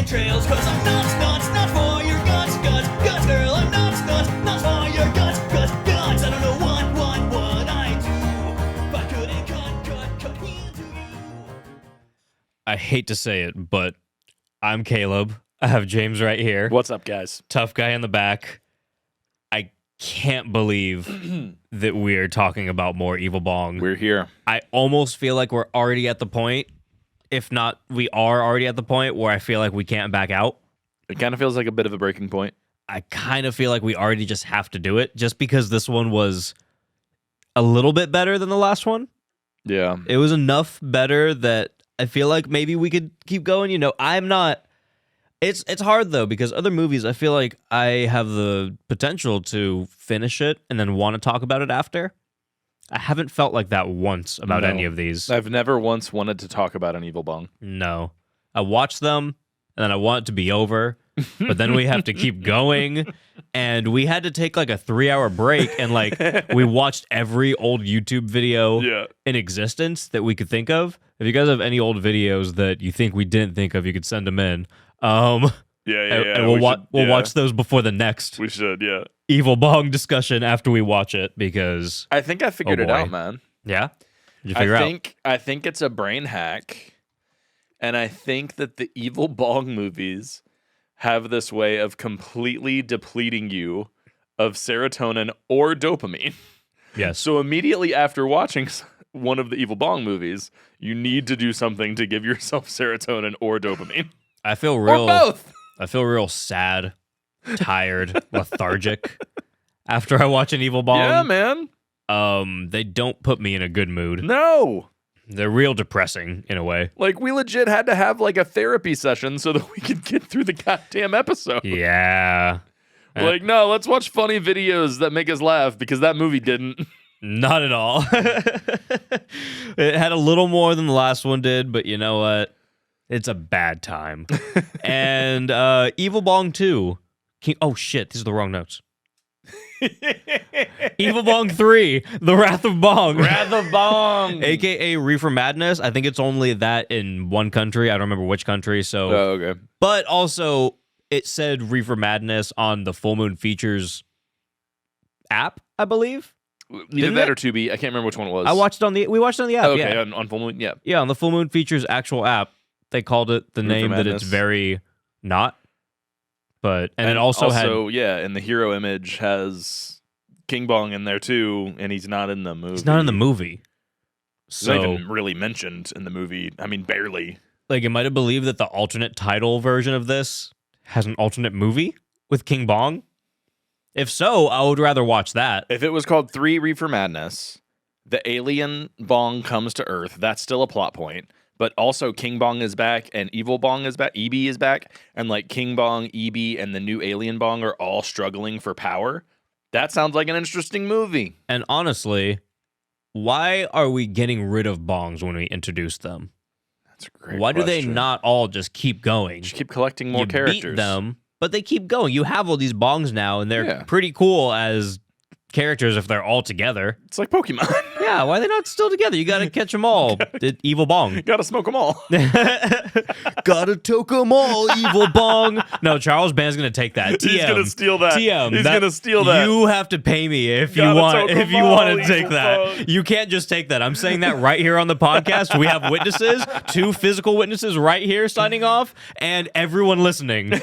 trails, cause I'm not for your guts, girl. I'm not for your guts. I don't know what I do if I couldn't cut into you. I hate to say it, but I'm Caleb. I have James right here. What's up, guys? Tough guy in the back. I can't believe that we're talking about more Evil Bong. We're here. I almost feel like we're already at the point, if not, we are already at the point where I feel like we can't back out. It kind of feels like a bit of a breaking point. I kind of feel like we already just have to do it, just because this one was a little bit better than the last one. Yeah. It was enough better that I feel like maybe we could keep going. You know, I'm not... It's hard, though, because other movies, I feel like I have the potential to finish it and then want to talk about it after. I haven't felt like that once about any of these. I've never once wanted to talk about an Evil Bong. No. I watch them, and then I want it to be over, but then we have to keep going, and we had to take like a 3-hour break, and like we watched every old YouTube video in existence that we could think of. If you guys have any old videos that you think we didn't think of, you could send them in. And we'll watch those before the next. We should, yeah. Evil Bong discussion after we watch it, because I think I figured it out, man. Yeah? Did you figure out? I think it's a brain hack, and I think that the Evil Bong movies have this way of completely depleting you of serotonin or dopamine. Yes. So immediately after watching one of the Evil Bong movies, you need to do something to give yourself serotonin or dopamine. I feel real... Or both. I feel real sad, tired, lethargic after I watch an Evil Bong. Yeah, man. They don't put me in a good mood. No. They're real depressing in a way. Like, we legit had to have like a therapy session so that we could get through the goddamn episode. Yeah. Like, no, let's watch funny videos that make us laugh, because that movie didn't. Not at all. It had a little more than the last one did, but you know what? It's a bad time. And Evil Bong 2. Oh, shit. These are the wrong notes. Evil Bong 3. The Wrath of Bong. Wrath of Bong. AKA Reefer Madness. I think it's only that in one country. I don't remember which country. So. Oh, okay. But also, it said Reefer Madness on the Full Moon Features app, I believe. Either that or 2B. I can't remember which one it was. We watched it on the app. Oh, okay, yeah. on Full Moon, yeah. Yeah, on the Full Moon Features actual app. They called it the name that it's very not. But and it also had and the hero image has King Bong in there too, and he's not in the movie. He's not in the movie. So he's not even really mentioned in the movie. I mean, barely. Like, it might have believed that the alternate title version of this has an alternate movie with King Bong. If so, I would rather watch that. If it was called 3 Reefer Madness, the alien Bong comes to Earth, that's still a plot point. But also King Bong is back and Evil Bong is back, EB is back, and like King Bong, EB, and the new alien Bong are all struggling for power. That sounds like an interesting movie. And honestly, why are we getting rid of bongs when we introduce them? That's a great Why do they question. not all just keep going? Just keep collecting more characters. Beat them, but they keep going. You have all these bongs now, and they're pretty cool as characters if they're all together. It's like Pokemon. Yeah, why are they not still together? You gotta catch them all. Evil Bong. Gotta smoke them all. Gotta toke them all, Evil Bong. No, Charles Band's gonna take that. TM. He's gonna steal that. TM. He's gonna steal that. You have to pay me if you Gotta want. toke If 'em you all, want to take Evil that, Bong. you can't just take that. I'm saying that right here on the podcast. We have witnesses, 2 physical witnesses right here signing off, and everyone listening.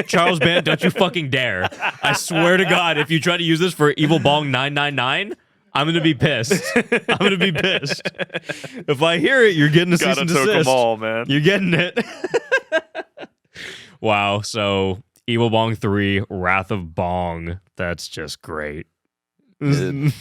Charles Band, don't you fucking dare! I swear to God, if you try to use this for Evil Bong 999. I'm gonna be pissed. I'm gonna be pissed. If I hear it, you're getting a cease and desist. Gotta toke them all, man. You're getting it. Wow. So Evil Bong 3, Wrath of Bong. That's just great. That's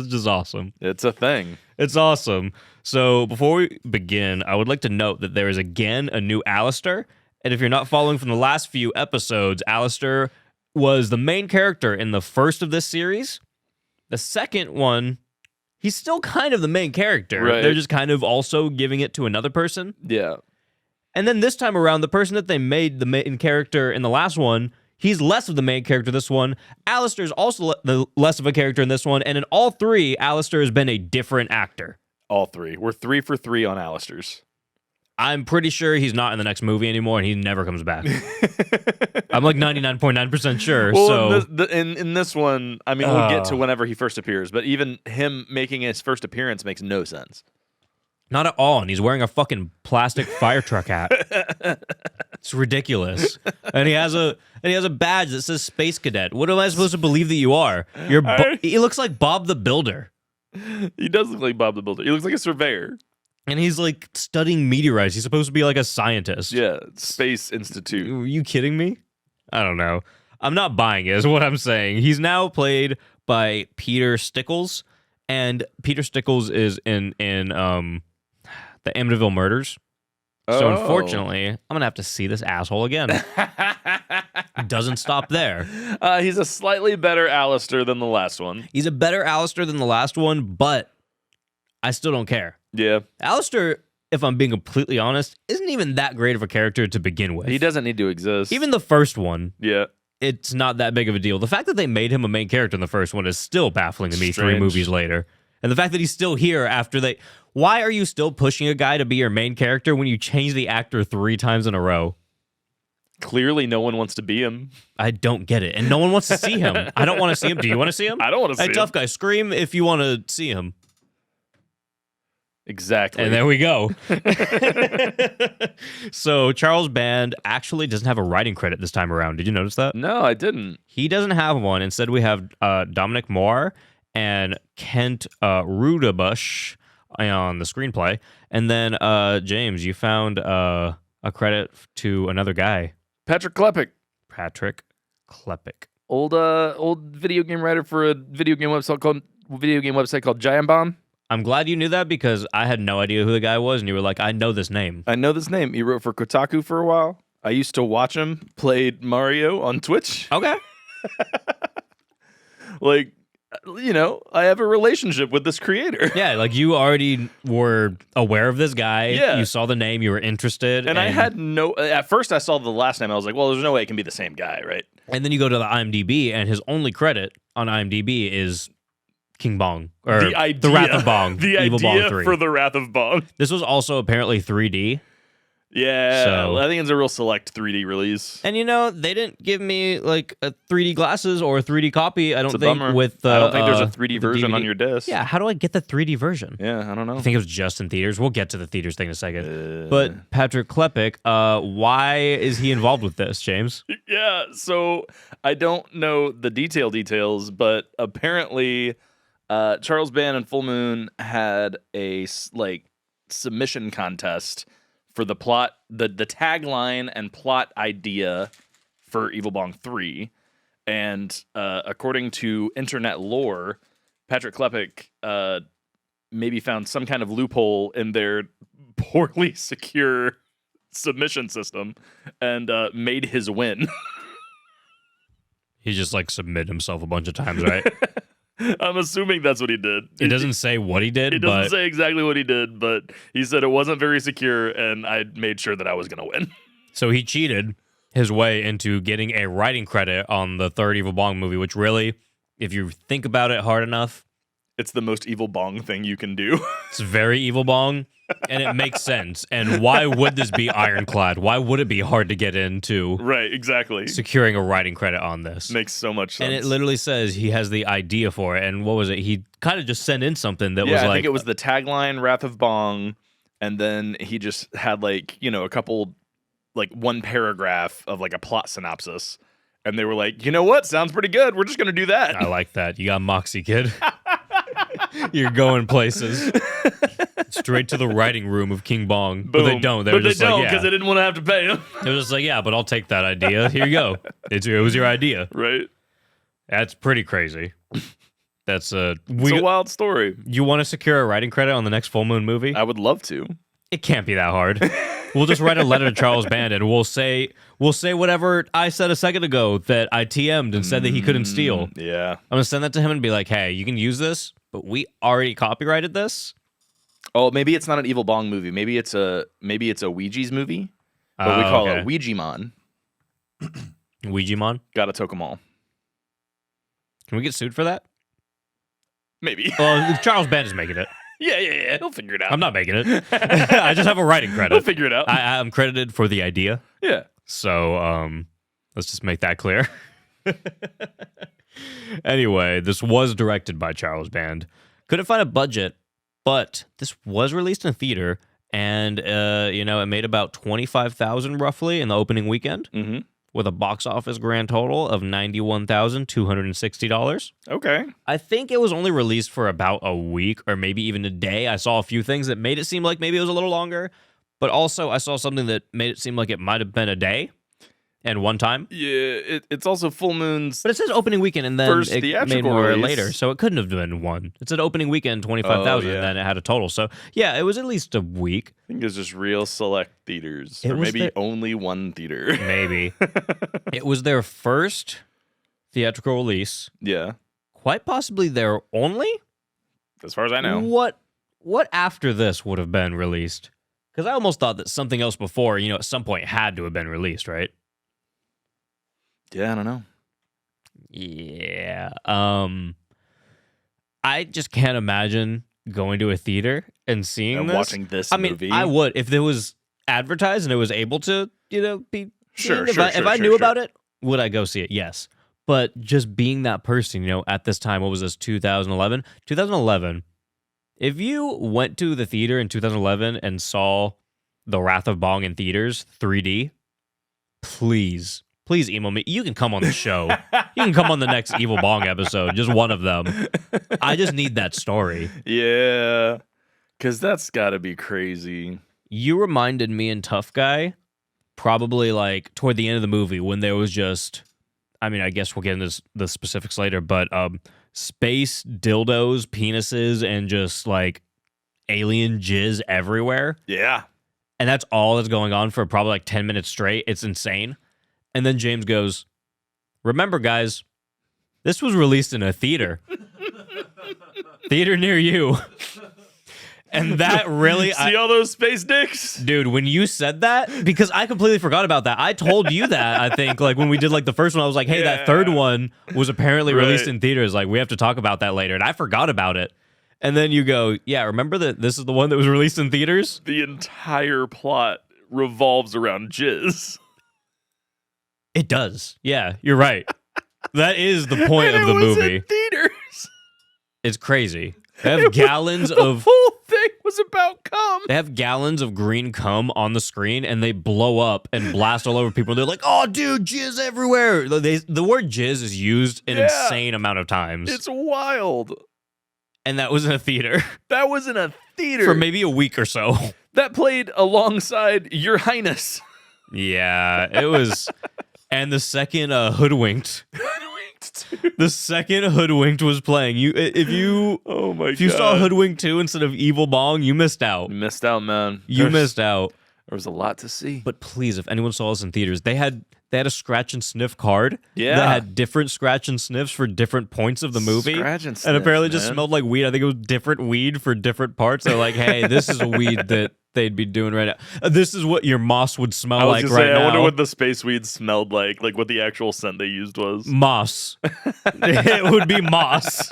just awesome. It's a thing. It's awesome. So before we begin, I would like to note that there is again a new Alistair. And if you're not following from the last few episodes, Alistair was the main character in the first of this series. The second one, he's still kind of the main character. Right. They're just kind of also giving it to another person. Yeah. And then this time around, the person that they made the main character in the last one, he's less of the main character this one. Alistair's also less of a character in this one. And in all 3, Alistair has been a different actor. All 3. We're 3 for 3 on Alistair's. I'm pretty sure he's not in the next movie anymore, and he never comes back. I'm like 99.9% sure. Well, So in this one, I mean, we'll get to whenever he first appears, but even him making his first appearance makes no sense. not at all, and he's wearing a fucking plastic fire truck hat. It's ridiculous. And he has a badge that says Space Cadet. What am I supposed to believe that you are? He looks like Bob the Builder. He does look like Bob the Builder. He looks like a surveyor. And he's like studying meteorites. He's supposed to be like a scientist. Yeah, Space Institute. Are you kidding me? I don't know. I'm not buying it, is what I'm saying. He's now played by Peter Stickles, and Peter Stickles is in the Amityville Murders. So unfortunately, I'm gonna have to see this asshole again. Doesn't stop there. He's a slightly better Alistair than the last one. He's a better Alistair than the last one, but I still don't care. Yeah. Alistair, if I'm being completely honest, isn't even that great of a character to begin with. He doesn't need to exist. Even the first one. Yeah. It's not that big of a deal. The fact that they made him a main character in the first one is still baffling to me. Strange. 3 movies later. And the fact that he's still here after they... Why are you still pushing a guy to be your main character when you change the actor 3 times in a row? Clearly, no one wants to be him. I don't get it. And no one wants to see him. I don't want to see him. Do you want to see him? I don't want to see Hey, him. tough guy, scream if you want to see him. Exactly. And there we go. So Charles Band actually doesn't have a writing credit this time around. Did you notice that? No, I didn't. He doesn't have one. Instead, we have Dominic Moore and Kent Rudabush on the screenplay. And then, James, you found a credit to another guy. Patrick Klepek. Patrick Klepek. Old video game writer for a video game website called Giant Bomb. I'm glad you knew that because I had no idea who the guy was, and you were like, I know this name. I know this name. He wrote for Kotaku for a while. I used to watch him play Mario on Twitch. Okay. Like, you know, I have a relationship with this creator. Yeah, like you already were aware of this guy. Yeah. You saw the name, you were interested. And I had no... At first, I saw the last name. I was like, well, there's no way it can be the same guy, right? And then you go to the IMDb, and his only credit on IMDb is King Bong. Or The Wrath of Bong. The Evil idea Bong 3. for The Wrath of Bong. This was also apparently 3D. Yeah, So- I think it's a real select 3D release. And you know, they didn't give me like a 3D glasses or a 3D copy. I don't It's a think bummer. with I don't think there's a the 3D version on DVD. your disc. Yeah, how do I get the 3D version? Yeah, I don't know. I think it was just in theaters. We'll get to the theaters thing in a second. But Patrick Klepek, why is he involved with this, James? Yeah, so I don't know the details, but apparently Charles Band and Full Moon had a submission contest for the plot, the tagline and plot idea for Evil Bong 3. And according to internet lore, Patrick Klepek maybe found some kind of loophole in their poorly secure submission system and made his win. He just like submitted himself a bunch of times, right? I'm assuming that's what he did. It doesn't say what he did, He doesn't but say exactly what he did, but he said it wasn't very secure, and I made sure that I was going to win. so he cheated his way into getting a writing credit on the third Evil Bong movie, which really, if you think about it hard enough, It's the most Evil Bong thing you can do. it's very Evil Bong, and it makes sense. And why would this be ironclad? Why would it be hard to get into Right, exactly. securing a writing credit on this? Makes so much sense. And it literally says he has the idea for it. And what was it? He kind of just sent in something that was I like, think it was the tagline, Wrath of Bong, and then he just had a couple, one paragraph of a plot synopsis. And they were like, you know what? Sounds pretty good. We're just going to do that. I like that. You got Moxie, kid. You're going places. Straight to the writing room of King Bong. Boom. But they don't. They're just like, because they didn't want to have to pay him. They're just like, yeah, but I'll take that idea. Here you go. It was your idea. Right? That's pretty crazy. That's It's a wild story. You want to secure a writing credit on the next Full Moon movie? I would love to. It can't be that hard. We'll just write a letter to Charles Band and we'll say whatever I said a second ago that I TM'd and said that he couldn't steal. Yeah. I'm gonna send that to him and be like, hey, you can use this, but we already copyrighted this. Oh, maybe it's not an Evil Bong movie. Maybe it's a Ouija's movie. But we call it Ouijamon. Ouijamon? Gotta toke 'em all. Can we get sued for that? Maybe. Well, Charles Band is making it. Yeah. He'll figure it out. I'm not making it. I just have a writing He'll credit. figure it out. I'm credited for the idea. Yeah. So let's just make that clear. Anyway, this was directed by Charles Band. Couldn't find a budget, but this was released in theater, and it made about $25,000 roughly in the opening weekend, with a box office grand total of $91,260. Okay. I think it was only released for about a week or maybe even a day. I saw a few things that made it seem like maybe it was a little longer, but also I saw something that made it seem like it might have been a day and one time. Yeah, it's also full moon's. But it says opening weekend and then First it made theatrical more release. later, so it couldn't have been one. It said opening weekend 25,000 and then it had a total. So yeah, it was at least a week. I think it's just real select theaters, It or was maybe only one theater. Maybe. It was their first theatrical release, Yeah, quite possibly their only. as far as I know. What after this would have been released? Because I almost thought that something else before, at some point had to have been released, right? Yeah, I don't know. Yeah. I just can't imagine going to a theater and seeing And this. watching this I mean, movie. I would if there was advertised and it was able to, be Sure, seen. sure, If I knew about it, would I go see it? Yes. But just being that person, at this time, what was this, 2011? 2011, if you went to the theater in 2011 and saw The Wrath of Bong in theaters, 3D, please email me. You can come on the show. You can come on the next Evil Bong episode, just one of them. I just need that story. Yeah, because that's got to be crazy. You reminded me in Tough Guy, probably like toward the end of the movie when there was just, I guess we'll get into the specifics later, but space dildos, penises, and just like alien jizz everywhere. Yeah. And that's all that's going on for probably like 10 minutes straight. It's insane. And then James goes, remember, guys, this was released in a theater. Theater near you. And that really... See all those space dicks? Dude, when you said that, because I completely forgot about that. I told you that, I think, like when we did like the first one, I was like, hey, that third one was apparently released in theaters. Like, we have to talk about that later. And I forgot about it. And then you go, yeah, remember that this is the one that was released in theaters? The entire plot revolves around jizz. It does. Yeah, you're right. That is the point of the movie. In theaters. It's crazy. They have gallons the of... whole thing was about cum. They have gallons of green cum on the screen, and they blow up and blast all over people. They're like, "Oh, dude, jizz everywhere!" The word "jizz" is used an insane amount of times. It's wild. And that was in a theater That was in a theater for maybe a week or so. that played alongside Your Highness. Yeah, it was. And the second Hoodwinked. The second Hoodwinked was playing. If you saw Hoodwinked 2 instead of Evil Bong, you missed out. You missed out, man. You missed out. There was a lot to see. But please, if anyone saw this in theaters, they had a scratch and sniff card Yeah. that had different scratch and sniffs for different points of the movie. Scratch and And sniff, apparently just man. smelled like weed. I think it was different weed for different parts. They're like, hey, this is a weed that they'd be doing right now. This is what your moss would smell like right now. I wonder what the space weed smelled like what the actual scent they used was. Moss. It would be moss.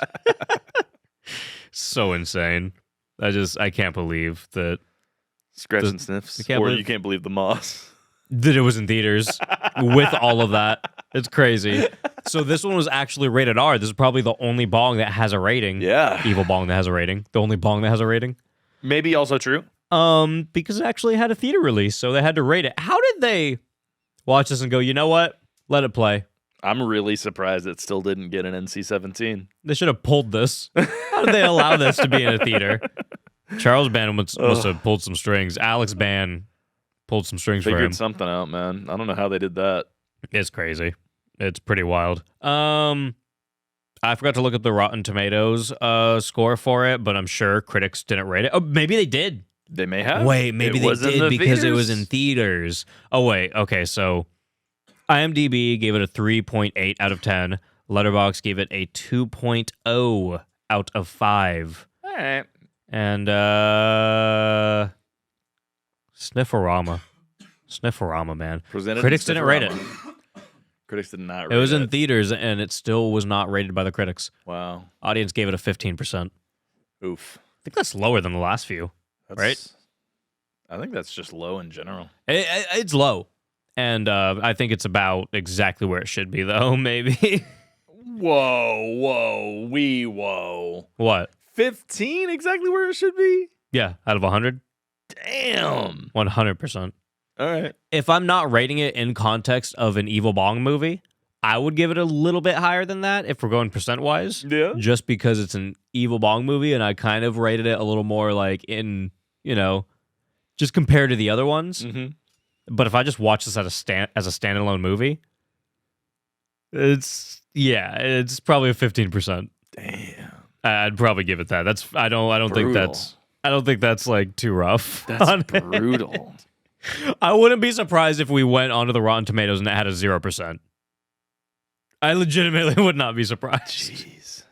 So insane. I can't believe that Scratch and sniffs. can't Or believe- you can't believe the moss. it was in theaters with all of that. It's crazy. So this one was actually rated R. This is probably the only bong that has a rating. Yeah. Evil Bong that has a rating. The only bong that has a rating. Maybe also true. Because it actually had a theater release, so they had to rate it. How did they watch this and go, you know what? Let it play. I'm really surprised it still didn't get an NC-17. They should have pulled this. How did they allow this to be in a theater? Charles Band must have pulled some strings. Alex Band pulled some strings for him. Figured something out, man. I don't know how they did that. It's crazy. It's pretty wild. I forgot to look at the Rotten Tomatoes score for it, but I'm sure critics didn't rate it. Oh, maybe they did. They may have. Wait, maybe It they was in did the because it was theaters. in theaters. Oh, wait. Okay, so IMDb gave it a 3.8 out of 10. Letterboxd gave it a 2.0 out of 5. All right. And Snifferama, man. Presented Critics in didn't rate it. Snifferama. Critics did not It rate was in theaters, and it still was not rated by the critics. Wow. Audience gave it a 15%. Oof. think that's lower than the last few. Right? I think that's just low in general. It's low. And I think it's about exactly where it should be, though, maybe. Whoa. What? 15, exactly where it should be? Yeah, out of 100? Damn. 100%. All right. If I'm not rating it in context of an Evil Bong movie, I would give it a little bit higher than that if we're going percent-wise. Yeah. Just because it's an Evil Bong movie, and I kind of rated it a little more like in, just compared to the other ones. Mm-hmm. But if I just watch this as a standalone movie, it's probably a 15%. Damn. I'd probably give it that. I don't think that's like too rough. That's brutal. I wouldn't be surprised if we went onto the Rotten Tomatoes and it had a 0%. I legitimately would not be surprised. Jeez.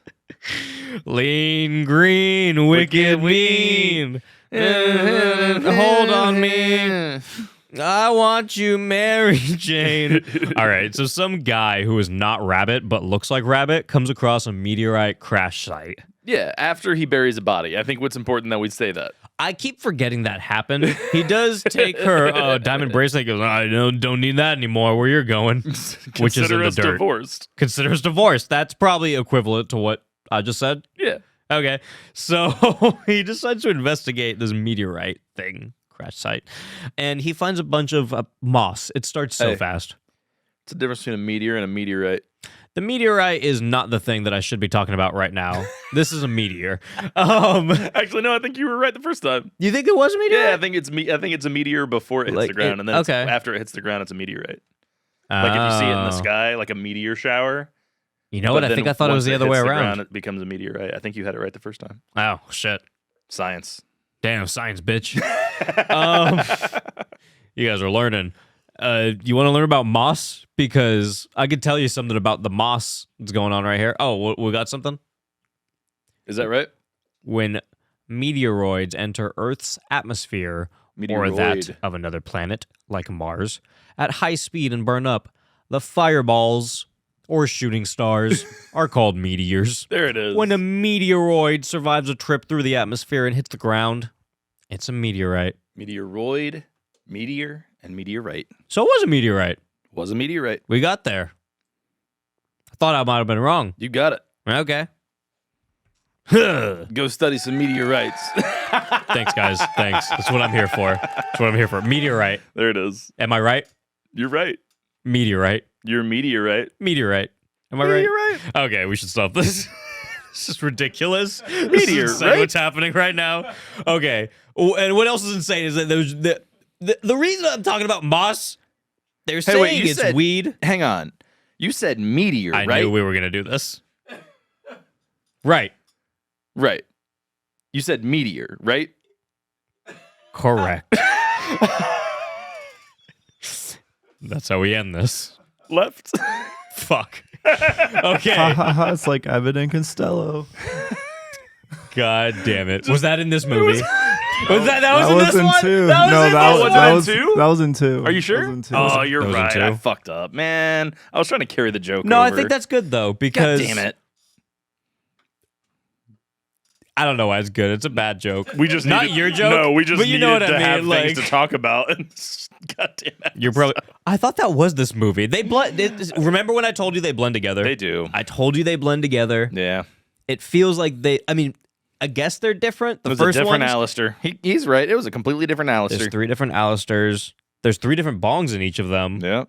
Lean green, wicked mean. Hold on me. I want you, Mary Jane. All right, so some guy who is not Rabbit but looks like Rabbit comes across a meteorite crash site. Yeah, after he buries a body. I think what's important that we say that. I keep forgetting that happened. He does take her diamond bracelet and goes, I don't need that anymore where you're going, which is in the dirt. Divorced. Consider us divorced. That's probably equivalent to what I just said. Yeah. Okay, so he decides to investigate this meteorite thing. Crash site, and he finds a bunch of moss. It starts so fast. It's the difference between a meteor and a meteorite. The meteorite is not the thing that I should be talking about right now. This is a meteor. Actually, no, I think you were right the first time. You think it was a meteorite? Yeah, I think it's a meteor before it hits the ground, and then after it hits the ground, it's a meteorite. Like if you see it in the sky, like a meteor shower. You know what? I think I thought it was the other way around. It becomes a meteorite. I think you had it right the first time. Oh shit! Science. Damn, science, bitch. You guys are learning. You want to learn about moss? Because I could tell you something about the moss that's going on right here. Oh, we got something? Is that right? When meteoroids enter Earth's atmosphere or that of another planet, like Mars, at high speed and burn up, the fireballs or shooting stars are called meteors. There it is. When a meteoroid survives a trip through the atmosphere and hits the ground, it's a meteorite. Meteoroid, meteor, and meteorite. So it was a meteorite. Was a meteorite. We got there. I thought I might have been wrong. You got it. Okay. Go study some meteorites. Thanks, guys. Thanks. That's what I'm here for. That's what I'm here for. Meteorite. There it is. Am I right? You're right. Meteorite. You're a meteorite. Meteorite. Am I right? Okay, we should stop this. This is ridiculous. Meteor, right? What's happening right now? Okay. And what else is insane is that there's the reason I'm talking about moss, they're saying it's weed. Hang on. You said meteor, right? I knew we were going to do this. Right. Right. You said meteor, right? Correct. That's how we end this. Left. Fuck. Okay. It's like Evan and Costello. God damn it. Was that in this movie? Was that That was in was this in one? two. That was No, in that this was one? that was in two. Are you sure? That was in two. Oh, you're That was in right. two? I fucked up, man. I was trying to carry the joke No, over. I think that's good though God because damn it. I don't know why it's good. It's a bad joke. We just not needed, your joke. No, we just but you needed know what to I mean. have Like, things to talk about. God damn it. you're probably. I thought that was this movie. They blend. Remember when I told you they blend together? They do. I told you they blend together. Yeah. It feels like they. I mean, I guess they're different. The It was first a different ones, Alistair. He's right. It was a completely different Alistair. There's 3 different Alistairs. There's 3 different bongs in each of them. Yeah.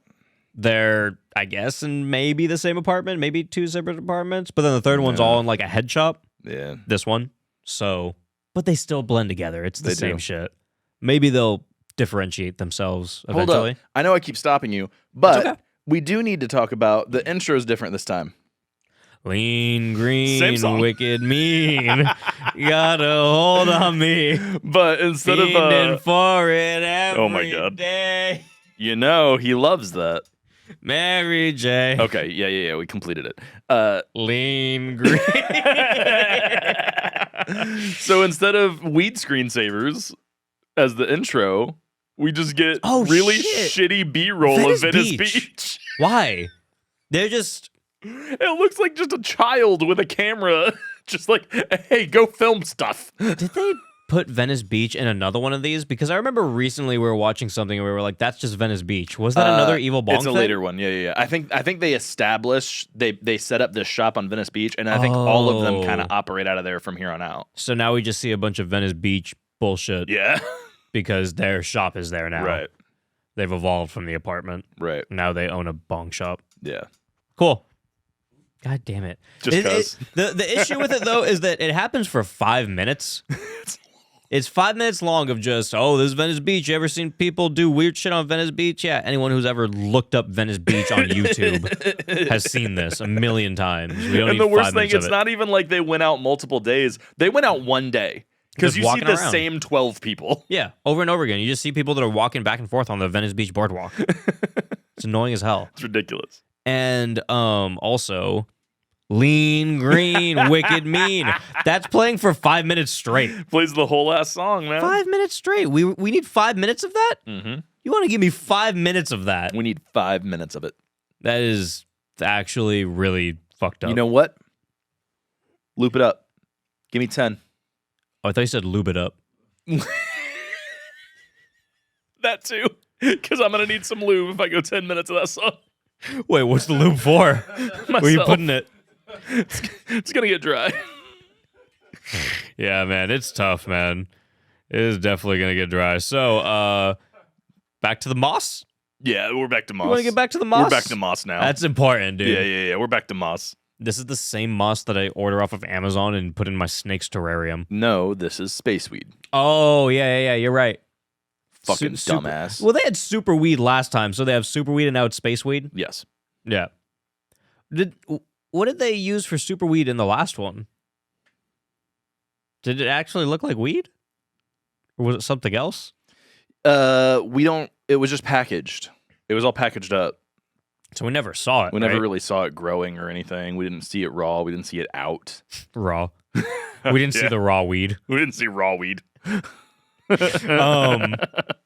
They're, I guess, in maybe the same apartment, maybe 2 separate apartments. But then the third one's all in like a head shop. Yeah. This one. So, but they still blend together. It's the They same do. shit. Maybe they'll differentiate themselves Hold eventually. up. I know I keep stopping you, but okay. we do need to talk about the intro is different this time. Lean, Same green, song. wicked, mean. Gotta hold on me. But instead of Fiending for it every oh my God. day. you know, he loves that. Mary J. Okay, yeah, we completed it. Lean, green. So instead of weed screensavers as the intro, we just get really shitty B-roll Venice of Venice Beach. Beach. Why? They're just. It looks like just a child with a camera Just like, hey, go film stuff. Did they put Venice Beach in another one of these? Because I remember recently we were watching something and we were like, that's just Venice Beach. Was that another evil bong It's a thing? later one. Yeah. I think they established they set up this shop on Venice Beach, and I think all of them kind of operate out of there from here on out. So now we just see a bunch of Venice Beach bullshit. Yeah. Because their shop is there now. Right. They've evolved from the apartment. Right. Now they own a bong shop. Yeah. Cool. God damn it. Just 'cause. The issue with it, though, is that it happens for 5 minutes. It's 5 minutes long of just, this is Venice Beach. You ever seen people do weird shit on Venice Beach? Yeah, anyone who's ever looked up Venice Beach on YouTube has seen this a million times. We don't And need the worst 5 thing, minutes of it's it. not even like they went out multiple days. They went out one day. Because Just you see walking the around. same 12 people. Yeah, over and over again. You just see people that are walking back and forth on the Venice Beach boardwalk. It's annoying as hell. It's ridiculous. And also, Lean Green, Wicked Mean. That's playing for 5 minutes straight. Plays the whole ass song, man. 5 minutes straight. We need 5 minutes of that? Mm-hmm. You want to give me 5 minutes of that? We need 5 minutes of it. That is actually really fucked up. You know what? Loop it up. Give me 10. Oh, I thought you said lube it up. That too. Because I'm going to need some lube if I go 10 minutes of that song. Wait, what's the lube for? Where are you Myself. putting it? It's going to get dry. Yeah, man, it's tough, man. It is definitely going to get dry. So, back to the moss? Yeah, we're back to Moss. You want to get back to the moss? We're back to Moss now. That's important, dude. Yeah. We're back to Moss. This is the same moss that I order off of Amazon and put in my snake's terrarium. No, this is space weed. Oh, yeah, you're right. Fucking Super- dumbass. Well, they had super weed last time, so they have super weed and now it's space weed? Yes. Yeah. What did they use for super weed in the last one? Did it actually look like weed? Or was it something else? We don't. It was just packaged. It was all packaged up. So we never saw it, We never right? really saw it growing or anything. We didn't see it raw. We didn't see it out. Raw. We didn't see Yeah. the raw weed. We didn't see raw weed. No,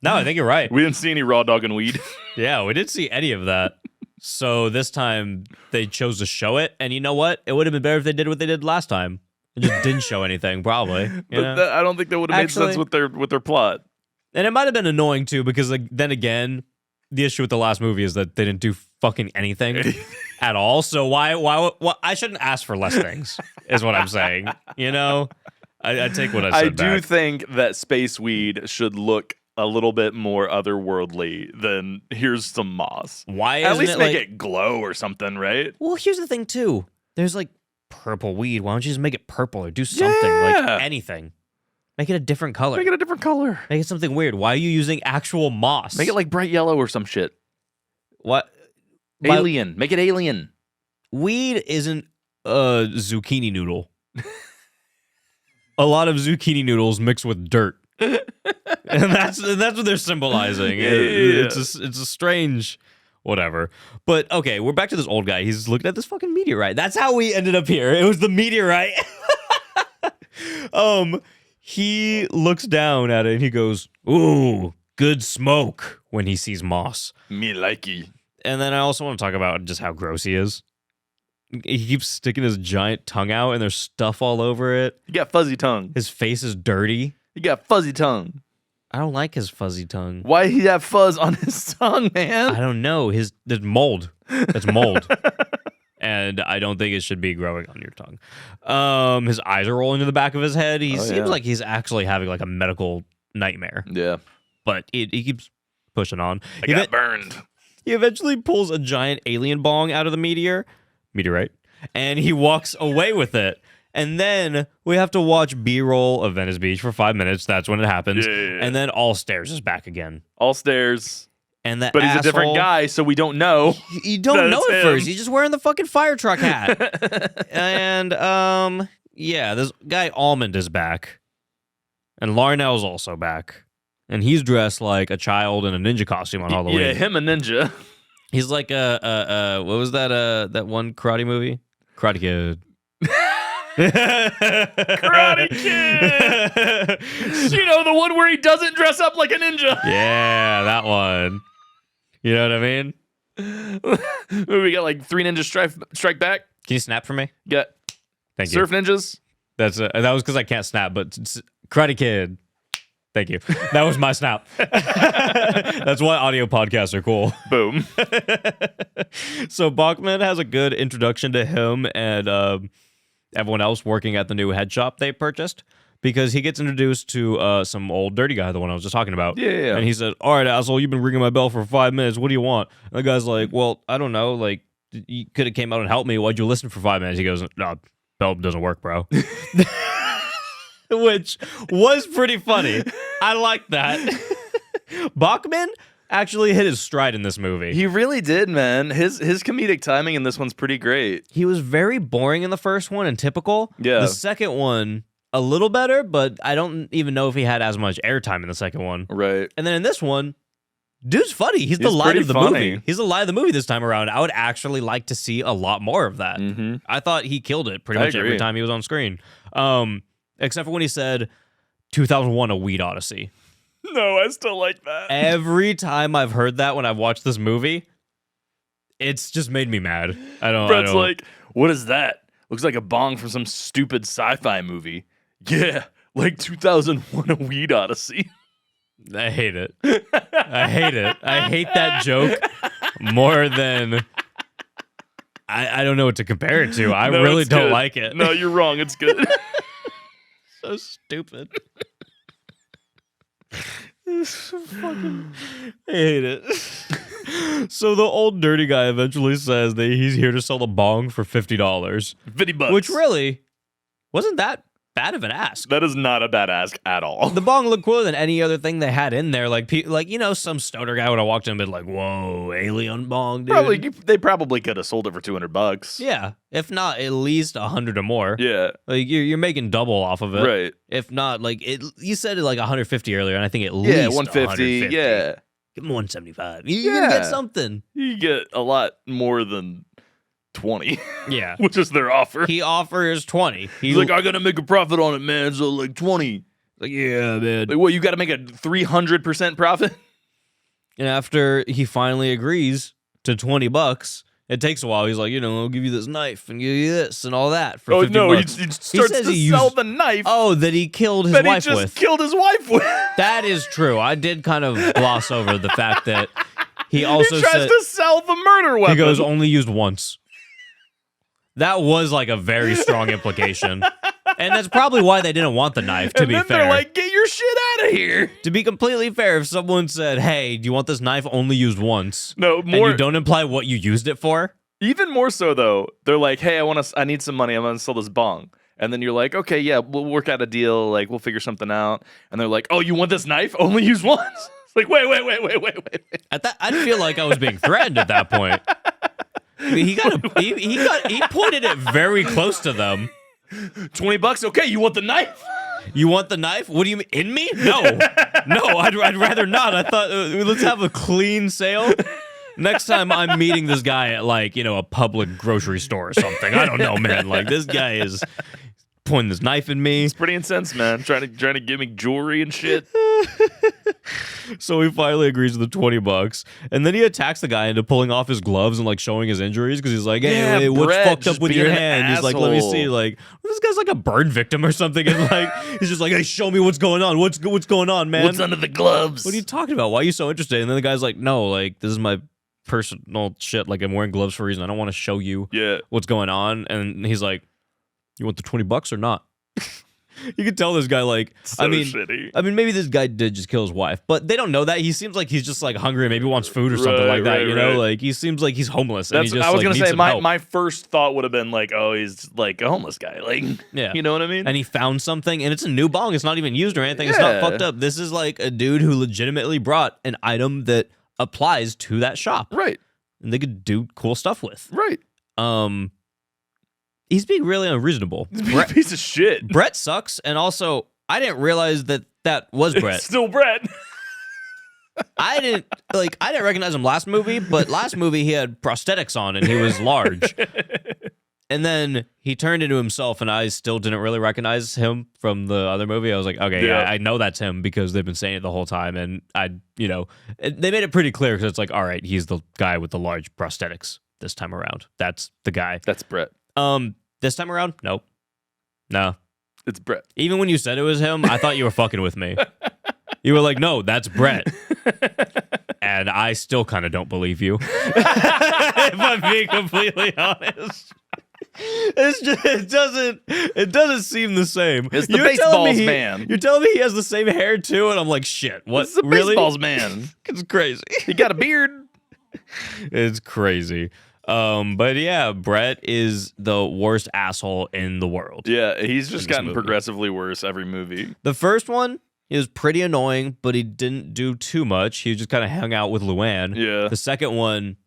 I think you're right. We didn't see any raw dog and weed. Yeah, we didn't see any of that. So this time they chose to show it, and you know what? It would have been better if they did what they did last time. It just didn't show anything, probably. You know? But I don't think that would have made sense Actually- with their plot. And it might have been annoying too, because like, then again, the issue with the last movie is that they didn't do fucking anything at all. So why I shouldn't ask for less things, is what I'm saying. You know, I take what I said I do back. think that space weed should look a little bit more otherworldly than here's some moss. Why At isn't least it make like, it glow or something, right? Well, here's the thing too. There's like purple weed. Why don't you just make it purple or do something Yeah. like anything? Make it a different color. Make it a different color. Make it something weird. Why are you using actual moss? Make it like bright yellow or some shit. what? Alien. Make it alien. Weed isn't a zucchini noodle. A lot of zucchini noodles mixed with dirt, and that's what they're symbolizing. It's a strange, whatever. But okay, we're back to this old guy. He's looking at this fucking meteorite. That's how we ended up here. It was the meteorite. He looks down at it and he goes, "Ooh, good smoke," when he sees moss. Me likey. And then I also want to talk about just how gross he is. He keeps sticking his giant tongue out and there's stuff all over it. You got fuzzy tongue. His face is dirty. You got fuzzy tongue. I don't like his fuzzy tongue. Why he have fuzz on his tongue, man? I don't know. There's mold. It's mold. And I don't think it should be growing on your tongue. His eyes are rolling to the back of his head. He seems like he's actually having like a medical nightmare. Yeah. But he keeps pushing on. I got burned. He eventually pulls a giant alien bong out of the meteorite, and he walks away with it. And then we have to watch B-roll of Venice Beach for 5 minutes. That's when it happens. Yeah. And then Alistair is back again. All stairs. And that But he's a different asshole- guy, so we don't know. You don't that know it's at him. first. He's just wearing the fucking fire truck hat. And yeah, this guy Almond is back, and Larnell's also back, and he's dressed like a child in a ninja costume on Halloween. Yeah, him a ninja. He's like what was that one karate movie? Karate Kid. Karate Kid. You know, the one where he doesn't dress up like a ninja. Yeah, that one. You know what I mean? We got like 3 ninjas strike back. Can you snap for me? Got Thank surf you. ninjas. That was because I can't snap, but Karate Kid. Thank you. That was my snap. That's why audio podcasts are cool. Boom. So Bachman has a good introduction to him and everyone else working at the new head shop they purchased, because he gets introduced to some old dirty guy, the one I was just talking about. Yeah. And he said, "All right, asshole, you've been ringing my bell for 5 minutes. What do you want?" And the guy's like, "Well, I don't know. Like, you could have came out and helped me. Why'd you listen for 5 minutes?" He goes, "No, bell doesn't work, bro." Which was pretty funny. I like that. Bachman actually hit his stride in this movie. He really did, man. His comedic timing in this one's pretty great. He was very boring in the first one and typical. Yeah. The second one, a little better, but I don't even know if he had as much airtime in the second one. Right. And then in this one, dude's funny. He's the light pretty of the funny. movie. He's the light of the movie this time around. I would actually like to see a lot more of that. Mm-hmm. I thought he killed it pretty I much every agree. time he was on screen. Except for when he said 2001 A Weed Odyssey. No, I still like that. Every time I've heard that when I've watched this movie, it's just made me mad. Brett's like, what is that? Looks like a bong from some stupid sci-fi movie. Yeah, like 2001 A Weed Odyssey. I hate it. I hate it. I hate that joke more than... I don't know what to compare it to. I No, really it's don't good. like it. No, you're wrong. It's good. So stupid. I hate it. So the old dirty guy eventually says that he's here to sell the bong for $50, $50. which really wasn't that bad of an ask. That is not a bad ask at all. The bong looked cooler than any other thing they had in there. Like some stoner guy would have walked in and been like, "Whoa, alien bong, dude." They probably could have sold it for $200. Yeah, if not at least 100 or more. Yeah. Like you're making double off of it. Right. If not, like you said it like 150 earlier, and I think at least Yeah, 150. 150. Yeah. Give him 175. You're gonna get something. You get a lot more than 20, Yeah. which is their offer. He offers 20. He's like, I gotta make a profit on it, man. So like 20. like, yeah, man. Like, what? You got to make a 300% profit? And after he finally agrees to $20, it takes a while. He's like, I'll give you this knife and give you this and all that for Oh $50. no! He starts says to he sell used- the knife Oh, that he killed his that he wife just with. killed his wife with. That is true. I did kind of gloss over the fact that he also He tries said to sell the murder weapon. he goes only used once. That was like a very strong implication. And that's probably why they didn't want the knife, to and be then fair. they're like, get your shit out of here. To be completely fair, if someone said, "Hey, do you want this knife only used once?" No, and more. you don't imply what you used it for, Even more so though, they're like, hey, I need some money. I'm gonna sell this bong. And then you're like, okay, yeah, we'll work out a deal. Like, we'll figure something out. And they're like, oh, you want this knife? Only use once? It's like, wait. at that, I'd feel like I was being threatened at that point. I mean, he pointed it very close to them. $20? Okay, you want the knife? You want the knife? What do you mean? In me? No. I'd rather not. I thought, let's have a clean sale. Next time I'm meeting this guy at a public grocery store or something. I don't know, man. Like, this guy is pointing this knife at me. It's pretty intense, man. Trying to give me jewelry and shit. So he finally agrees to the $20, and then he attacks the guy into pulling off his gloves and showing his injuries because he's like, "Hey, Yeah, wait, what's Brett, fucked up just with your being an hand?" He's like, "Let me asshole. see." Like, this guy's like a burn victim or something, and he's just like, "Hey, show me what's going on. What's going on, man? What's under the gloves? What are you talking about? Why are you so interested?" And then the guy's like, "No, like this is my personal shit. Like I'm wearing gloves for a reason. I don't want to show you what's going on." And he's like, "You want the $20 or not?" You can tell this guy So shitty. I mean, maybe this guy did just kill his wife, but they don't know that. He seems like he's just hungry and maybe wants food or something like that. Right. Like he seems like he's homeless. And he just, I was gonna needs say some my, help. my first thought would have been like, oh, he's like a homeless guy. Like, Yeah. you know what I mean? And he found something, and it's a new bong. It's not even used or anything. It's not Yeah. fucked up. This is like a dude who legitimately brought an item that applies to that shop, Right. and they could do cool stuff with. Right. He's being really unreasonable. Brett, Piece of shit. Brett sucks, and also I didn't realize that was Brett. It's still Brett. I didn't recognize him last movie, but last movie he had prosthetics on and he was large. And then he turned into himself, and I still didn't really recognize him from the other movie. I was like, okay, yeah, I know that's him because they've been saying it the whole time, and they made it pretty clear because it's like, all right, he's the guy with the large prosthetics this time around. That's the guy. That's Brett. This time around, nope. No. It's Brett. Even when you said it was him, I thought you were fucking with me. You were like, no, that's Brett. And I still kind of don't believe you. If I'm being completely honest. It doesn't seem the same. It's the Baseballs man. You're telling me he has the same hair too, and I'm like, shit, what? It's the Really? Baseballs man. It's crazy. He got a beard. It's crazy. But yeah, Brett is the worst asshole in the world. Yeah, he's just this gotten movie. progressively worse every movie. The first one, he was pretty annoying, but he didn't do too much. He just kind of hung out with Luann. Yeah. The second one,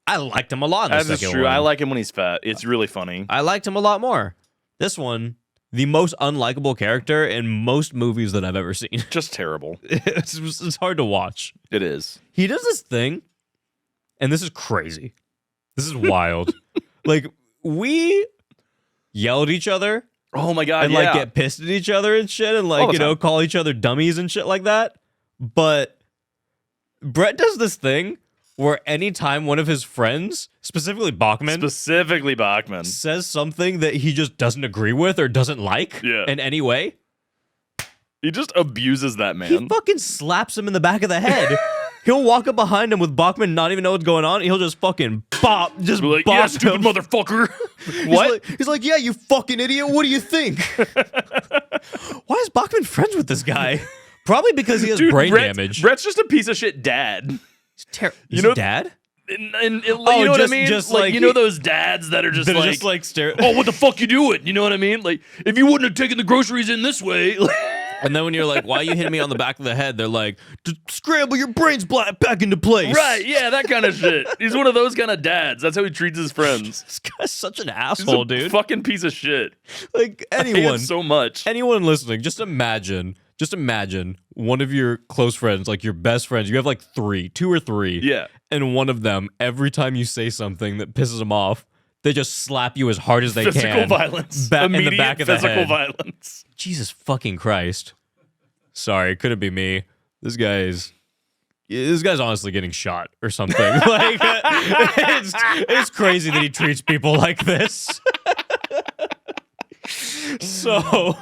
I liked him a lot. That is true. I like him when he's fat. It's really funny. I liked him a lot more. This one, the most unlikable character in most movies that I've ever seen. Just terrible. It's hard to watch. It is. He does this thing, and this is crazy. This is wild. Like, we yell at each other Oh my god, and like get pissed at each other and shit, and All like, the you know, time. call each other dummies and shit like that. But Brett does this thing where anytime one of his friends, specifically Bachman, Specifically Bachman. says something that he just doesn't agree with or doesn't like Yeah. in any way, He just abuses that he man. fucking slaps him in the back of the head. He'll walk up behind him with Bachman, not even know what's going on. And he'll just fucking bop, just Be like, bop yeah, him. stupid motherfucker. What? He's like, yeah, you fucking idiot. What do you think? Why is Bachman friends with this guy? Probably because he has brain damage. Brett's just a piece of shit dad. You know- know, dad? And you know what I just- mean? just like, like you know he- those dads that are just That are like, just like stare. oh, what the fuck you doing? You know what I mean? Like, if you wouldn't have taken the groceries in this way. And then when you're like, why are you hitting me on the back of the head? They're like, scramble your brains back into place. Right, yeah, that kind of shit. He's one of those kind of dads. That's how he treats his friends. This guy's such an He's asshole, a dude. fucking piece of shit. Like, I hate anyone. him so much. Anyone listening, just imagine one of your close friends, like your best friends, you have like two or three. Yeah. And one of them, every time you say something that pisses them off, they just slap you as hard as they Physical can. violence. In the Immediate back of the physical head. violence. Jesus fucking Christ. Sorry, it couldn't be me. This guy's honestly getting shot or something. Like, it's crazy that he treats people like this. So,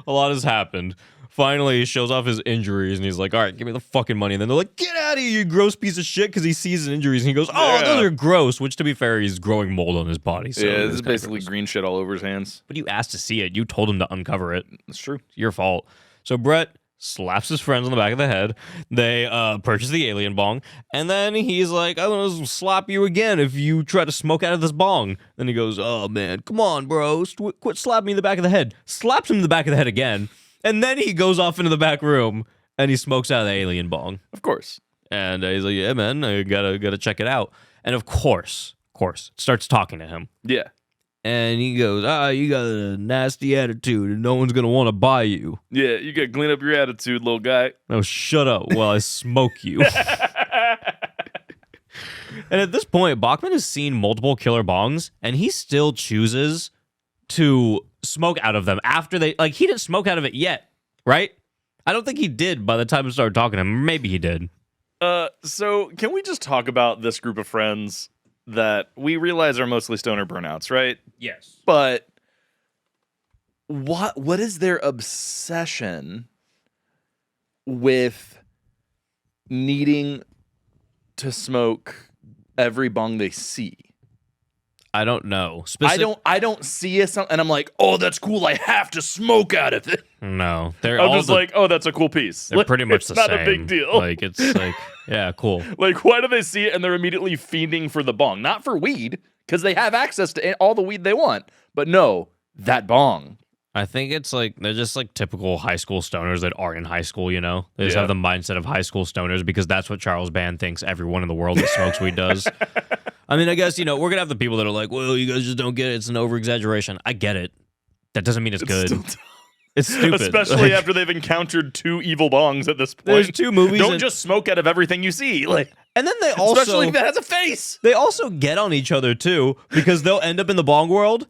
a lot has happened. Finally, he shows off his injuries and he's like, all right, give me the fucking money. And then they're like, get out of here, you gross piece of shit, because he sees his injuries and he goes, oh, Yeah. those are gross, which to be fair, he's growing mold on his body. So Yeah, this it's is kinda basically gross. green shit all over his hands. But you asked to see it. You told him to uncover it. It's true. It's your fault. So Brett slaps his friends on the back of the head. They purchase the alien bong. And then he's like, I'm going to slap you again if you try to smoke out of this bong. Then he goes, oh, man, come on, bro. Quit slapping me in the back of the head. Slaps him in the back of the head again. And then he goes off into the back room and he smokes out of the alien bong. Of course. And he's like, yeah, man, I gotta check it out. And of course, starts talking to him. Yeah. And he goes, you got a nasty attitude and no one's going to want to buy you. Yeah, you gotta clean up your attitude, little guy. No, shut up while I smoke you. And at this point, Bachman has seen multiple killer bongs, and he still chooses to smoke out of them after he didn't smoke out of it yet, right? I don't think he did by the time I started talking to him. Maybe he did. So can we just talk about this group of friends that we realize are mostly stoner burnouts, right? Yes. But what is their obsession with needing to smoke every bong they see? I don't know. I don't see it, and I'm like, oh, that's cool. I have to smoke out of it. No. They're I'm all just like, oh, that's a cool piece. they're pretty much it's the not same. a big deal. Like, it's like, yeah, cool. Like, why do they see it and they're immediately fiending for the bong? Not for weed, because they have access to all the weed they want. But no, that bong. I think it's like they're just like typical high school stoners that are in high school, you know? They just Yeah. have the mindset of high school stoners because that's what Charles Band thinks everyone in the world that smokes weed does. I mean, I guess, you know, we're going to have the people that are like, well, you guys just don't get it. It's an over-exaggeration. I get it. That doesn't mean it's good. Still dumb. It's stupid. Especially Like, after they've encountered 2 evil bongs at this point. there's 2 movies. Don't and, just smoke out of everything you see. Like, and then they also... especially if it has a face. They also get on each other, too, because they'll end up in the bong world.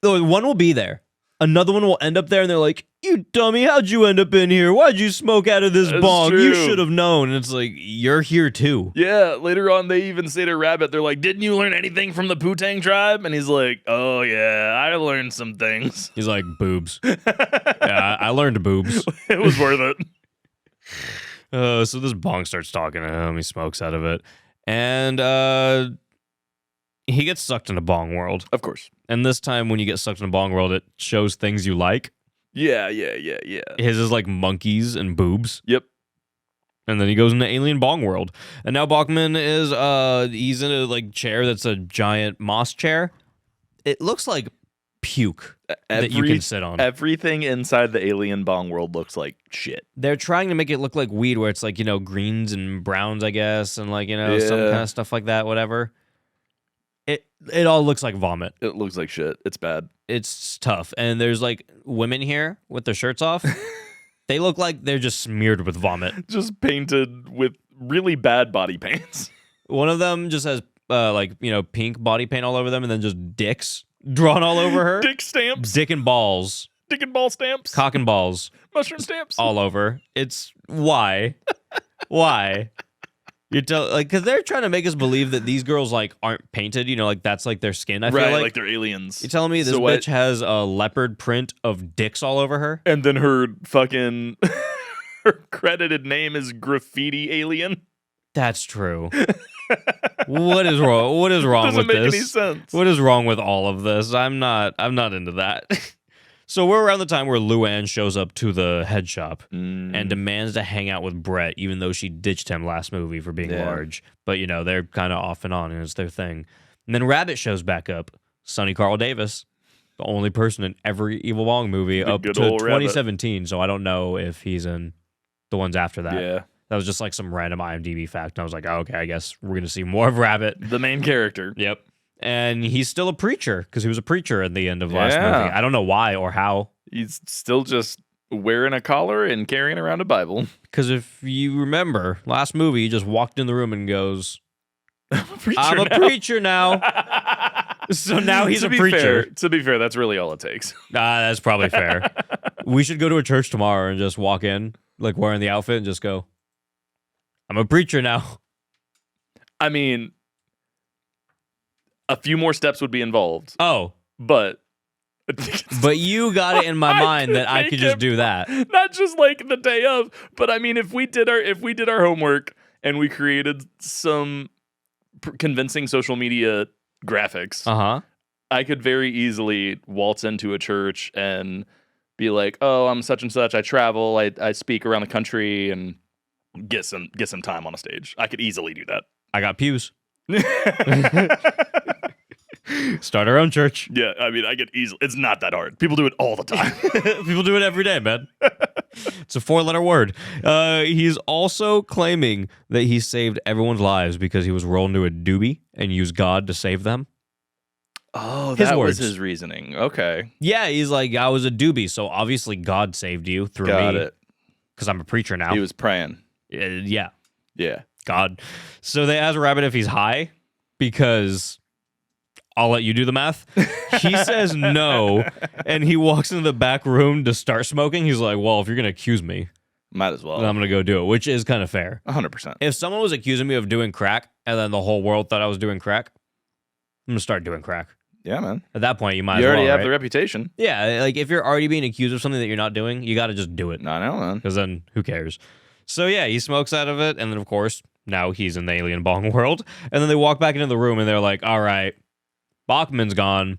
One will be there. another one will end up there and they're like, you dummy, how'd you end up in here? Why'd you smoke out of this That's bong? You true. should have known. And it's like, you're here too. Yeah, later on they even say to Rabbit, they're like, didn't you learn anything from the Putang tribe? And he's like, oh yeah, I learned some things. He's like, boobs. Yeah, I learned boobs. It was worth it. So this bong starts talking to him. He smokes out of it. And he gets sucked into bong world. Of course. And this time when you get sucked into bong world, it shows things you like. Yeah. His is like monkeys and boobs. Yep. And then he goes into alien bong world. And now Bachman is he's in a like chair that's a giant moss chair. It looks like puke that you can sit on. Everything inside the alien bong world looks like shit. They're trying to make it look like weed where it's like, greens and browns, I guess, and like, some Yeah. kind of stuff like that, whatever. It all looks like vomit. It looks like shit. It's bad. It's tough. And there's like women here with their shirts off. They look like they're just smeared with vomit. Just painted with really bad body paints. One of them just has pink body paint all over them and then just dicks drawn all over her. Dick stamps. Dick and balls. Dick and ball stamps. Cock and balls. Mushroom stamps. All over. It's why? Why? You tell because they're trying to make us believe that these girls like aren't painted, like that's like their skin. I feel right, like they're aliens. you're telling me this So bitch has a leopard print of dicks all over her? And then her fucking her credited name is Graffiti Alien. That's true. What is wrong? What is wrong Doesn't with make this? any sense. What is wrong with all of this? I'm not into that. So we're around the time where Luann shows up to the head shop and demands to hang out with Brett, even though she ditched him last movie for being large. But, they're kind of off and on, and it's their thing. And then Rabbit shows back up. Sonny Carl Davis, the only person in every Evil Bong movie The up to good old Rabbit. 2017. So I don't know if he's in the ones after that. Yeah. That was just like some random IMDb fact. And I was like, oh, okay, I guess we're going to see more of Rabbit. The main character. Yep. And he's still a preacher because he was a preacher at the end of last Yeah. movie. I don't know why or how. He's still just wearing a collar and carrying around a Bible. Because if you remember, last movie, he just walked in the room and goes, Preacher I'm a now. preacher now. So now he's To a be preacher. fair- to be fair, that's really all it takes. That's probably fair. We should go to a church tomorrow and just walk in, like wearing the outfit and just go, I'm a preacher now. I mean, a few more steps would be involved, Oh, but but you got it in my I mind could that I make could just it- do that. not just like the day of, but I mean, if we did our homework and we created some convincing social media graphics, Uh-huh. I could very easily waltz into a church and be like, "Oh, I'm such and such. I travel. I speak around the country and get some time on a stage." I could easily do that. I got pews. Start our own church. Yeah, I mean, I could easily. It's not that hard. People do it all the time. People do it every day, man. It's a 4-letter word. He's also claiming that he saved everyone's lives because he was rolled into a doobie and used God to save them. Oh, His that words. was his reasoning. Okay, Yeah, he's like, I was a doobie, so obviously God saved you through got me it. because I'm a preacher now. He was praying. Yeah, Yeah. God. So they ask Rabbit if he's high because I'll let you do the math. He says no, and he walks into the back room to start smoking. He's like, well, if you're going to accuse me, Might as well. then I'm going to go do it, which is kind of fair. 100%. If someone was accusing me of doing crack and then the whole world thought I was doing crack, I'm going to start doing crack. Yeah, man. At that point, you might You as already well, have right? the reputation. Yeah, like if you're already being accused of something that you're not doing, you got to just do it. I know, man. Because then who cares? So yeah, he smokes out of it. And then, of course, now he's in the alien bong world. And then they walk back into the room and they're like, all right, Bachman's gone.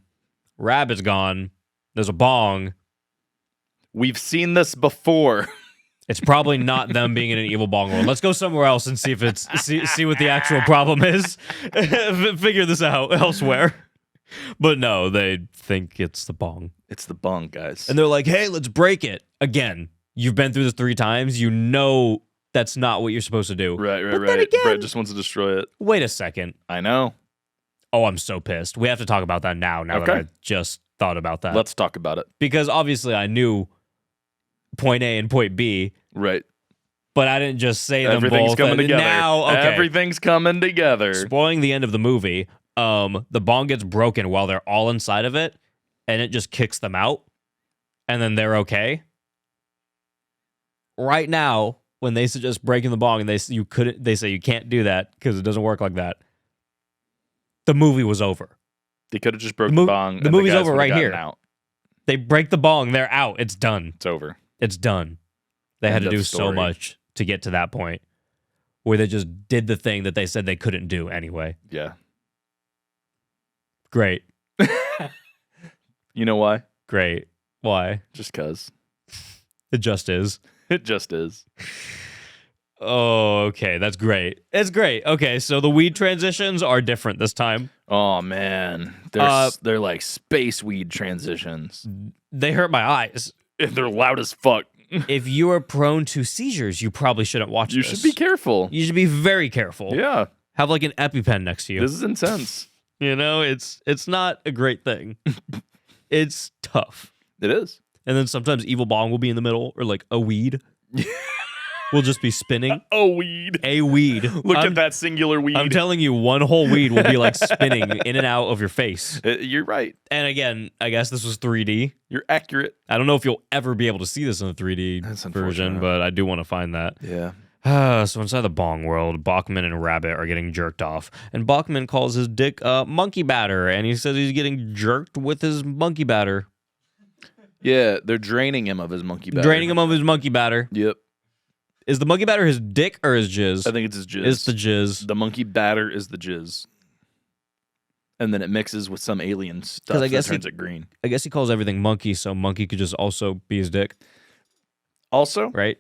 Rabbit's gone. There's a bong. We've seen this before. It's probably not them being in an evil bong world. Let's go somewhere else and see if it's see what the actual problem is. Figure this out elsewhere. But no, they think it's the bong. It's the bong, guys. And they're like, hey, let's break it. Again, you've been through this 3 times. You know that's not what you're supposed to do. right. But then again- Brett just wants to destroy it. Wait a second. I know. Oh, I'm so pissed. We have to talk about that now that Okay. I just thought about that. Let's talk about it. Because obviously I knew point A and point B, Right. but I didn't just say them Everything's both. coming And together. Now, okay. Everything's coming together. Spoiling the end of the movie, the bong gets broken while they're all inside of it, and it just kicks them out. and then they're okay. Right now, when they suggest breaking the bong and they say you can't do that because it doesn't work like that, the movie was over. They could have just broke the bong. The movie's guys over would've right gotten here. Out. They break the bong, they're out. It's done. It's over. It's done. They had End to of do so story. much to get to that point where they just did the thing that they said they couldn't do anyway. Yeah. Great. You know why? Great. Why? Just cause. It just is. It just is. Oh, okay. That's great. It's great. Okay, so the weed transitions are different this time. Oh man, they're like space weed transitions. They hurt my eyes. They're loud as fuck. If you are prone to seizures, you probably shouldn't watch You this. should be careful. You should be very careful. Yeah, Have like an EpiPen next to you. this is intense. You know, it's not a great thing. It's tough. It is. And then sometimes evil bong will be in the middle, or like a weed will just be spinning. Oh, weed. A weed. Look at that singular weed. I'm telling you, one whole weed will be like spinning in and out of your face. You're right. And again, I guess this was 3D. You're accurate. I don't know if you'll ever be able to see this in the 3D That's version, unfortunate. but I do want to find that. Yeah. So inside the bong world, Bachman and Rabbit are getting jerked off, and Bachman calls his dick monkey batter, and he says he's getting jerked with his monkey batter. Yeah, they're draining him of his monkey batter. Draining him of his monkey batter. Yep. Is the monkey batter his dick or his jizz? I think it's his jizz. It's the jizz. The monkey batter is the jizz. And then it mixes with some alien stuff I guess that turns it green. I guess he calls everything monkey, so monkey could just also be his dick, Also, right?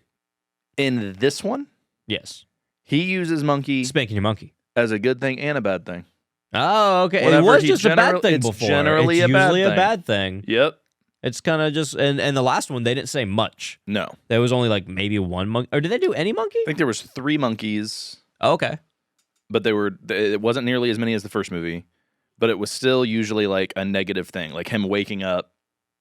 in this one, Yes. he uses monkey Spanking your monkey. as a good thing and a bad thing. Oh, okay. Whatever It was he just a bad thing it's before. generally it's a bad usually thing. a bad thing. Yep. It's kind of just, and the last one, they didn't say much. No. There was only like maybe one monkey. Or did they do any monkey? I think there was 3 monkeys, Oh, okay. but it wasn't nearly as many as the first movie, but it was still usually like a negative thing, like him waking up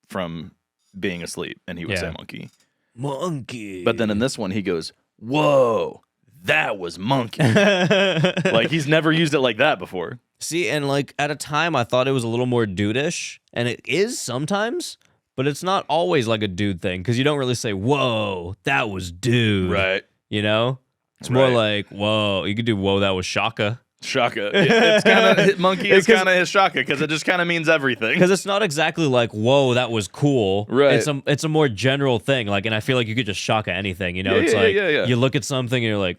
from being asleep and he would say Yeah. monkey. Monkey. But then in this one he goes, "Whoa, that was monkey." Like he's never used it like that before. See, and like at a time, I thought it was a little more dude-ish, and it is sometimes, but it's not always like a dude thing because you don't really say, "Whoa, that was dude." Right. You know, it's more Right. like, "Whoa," you could do, "Whoa, that was shaka," Shaka. It's kind of monkey is kind of his shaka because it just kind of means everything. because it's not exactly like, "Whoa, that was cool." Right. It's a more general thing. Like, and I feel like you could just shaka anything. You know, Yeah, it's yeah, like yeah. you look at something and you're like,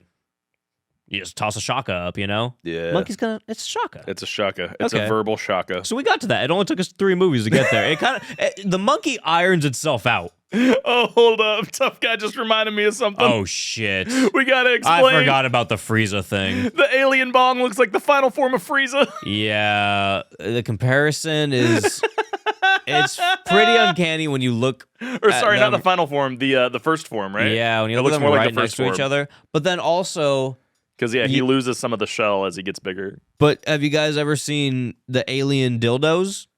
you just toss a shaka up. You know, Yeah. monkey's it's shaka. It's a shaka. It's Okay. a verbal shaka. So we got to that. It only took us 3 movies to get there. It kind of the monkey irons itself out. Oh, hold up. Tough guy just reminded me of something. Oh shit! We gotta explain. I forgot about the Frieza thing. The alien bong looks like the final form of Frieza. Yeah, the comparison is it's pretty uncanny when you look. Or sorry, not them. the final form, the first form, right? Yeah, when you It look looks at them more like right the next first to each form. other. But then also, Because he You- loses some of the shell as he gets bigger. but have you guys ever seen the alien dildos?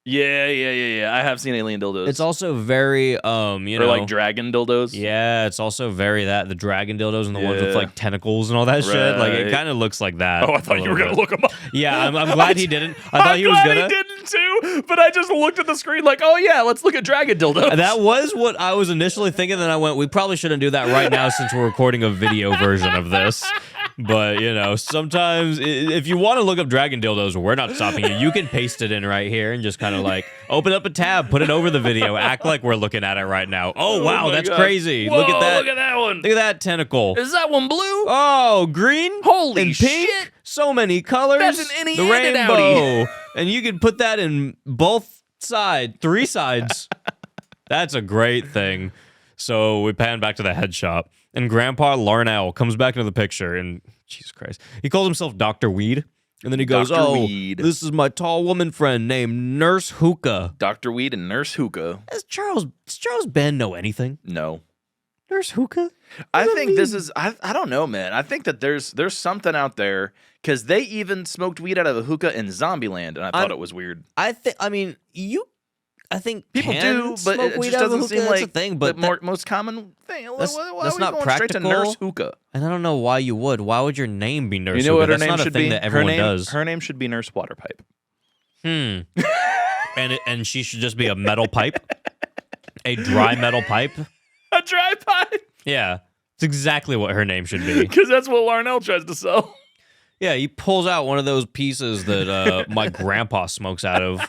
Yeah. I have seen alien dildos. It's also very you or know, like dragon dildos. yeah, it's also very the dragon dildos and the ones with Yeah. like tentacles and all that shit. Like it Right. kind of looks like that. Oh, I a thought you were little gonna bit. look them up. Yeah, I'm glad he didn't. I thought I'm he was glad gonna. he didn't too, but I just looked at the screen like, oh yeah, let's look at dragon dildos. That was what I was initially thinking. Then I went, we probably shouldn't do that right now since we're recording a video version of this. But, you know, sometimes if you want to look up dragon dildos, we're not stopping you. You can paste it in right here and just kind of like open up a tab, put it over the video, act like we're looking at it right now. Oh, wow, my that's God. crazy. Whoa, Look at that. Look at that one. Look at that tentacle. Is that one blue? Oh, green? Holy and pink? shit. So many colors. That's an innie the and an rainbow. And you can put that in both sides, 3 sides. That's a great thing. So we pan back to the head shop, and Grandpa Larnell comes back into the picture, and Jesus Christ, he calls himself Dr. Weed, and then he goes, Dr. "Oh, Weed. this is my tall woman friend named Nurse Hookah." Dr. Weed and Nurse Hookah. Does Charles Ben know anything? No. Nurse Hookah? I think this is I don't know, man. I think that there's something out there because they even smoked weed out of a hookah in Zombieland, and I thought it was weird. I think People can do, but smoke it weed just out of a doesn't seem hookah, that's like a thing. But the most common thing. That's Why are we not going straight to practical. Nurse Hookah? and I don't know why you would. Why would your name be Nurse You know Hookah? what her That's name not a should thing be? that everyone her name, does. Her name should be Nurse Waterpipe. And she should just be a metal pipe. a dry metal pipe. A dry pipe. Yeah, it's exactly what her name should be. Because that's what Larnell tries to sell. Yeah, he pulls out one of those pieces that my grandpa smokes out of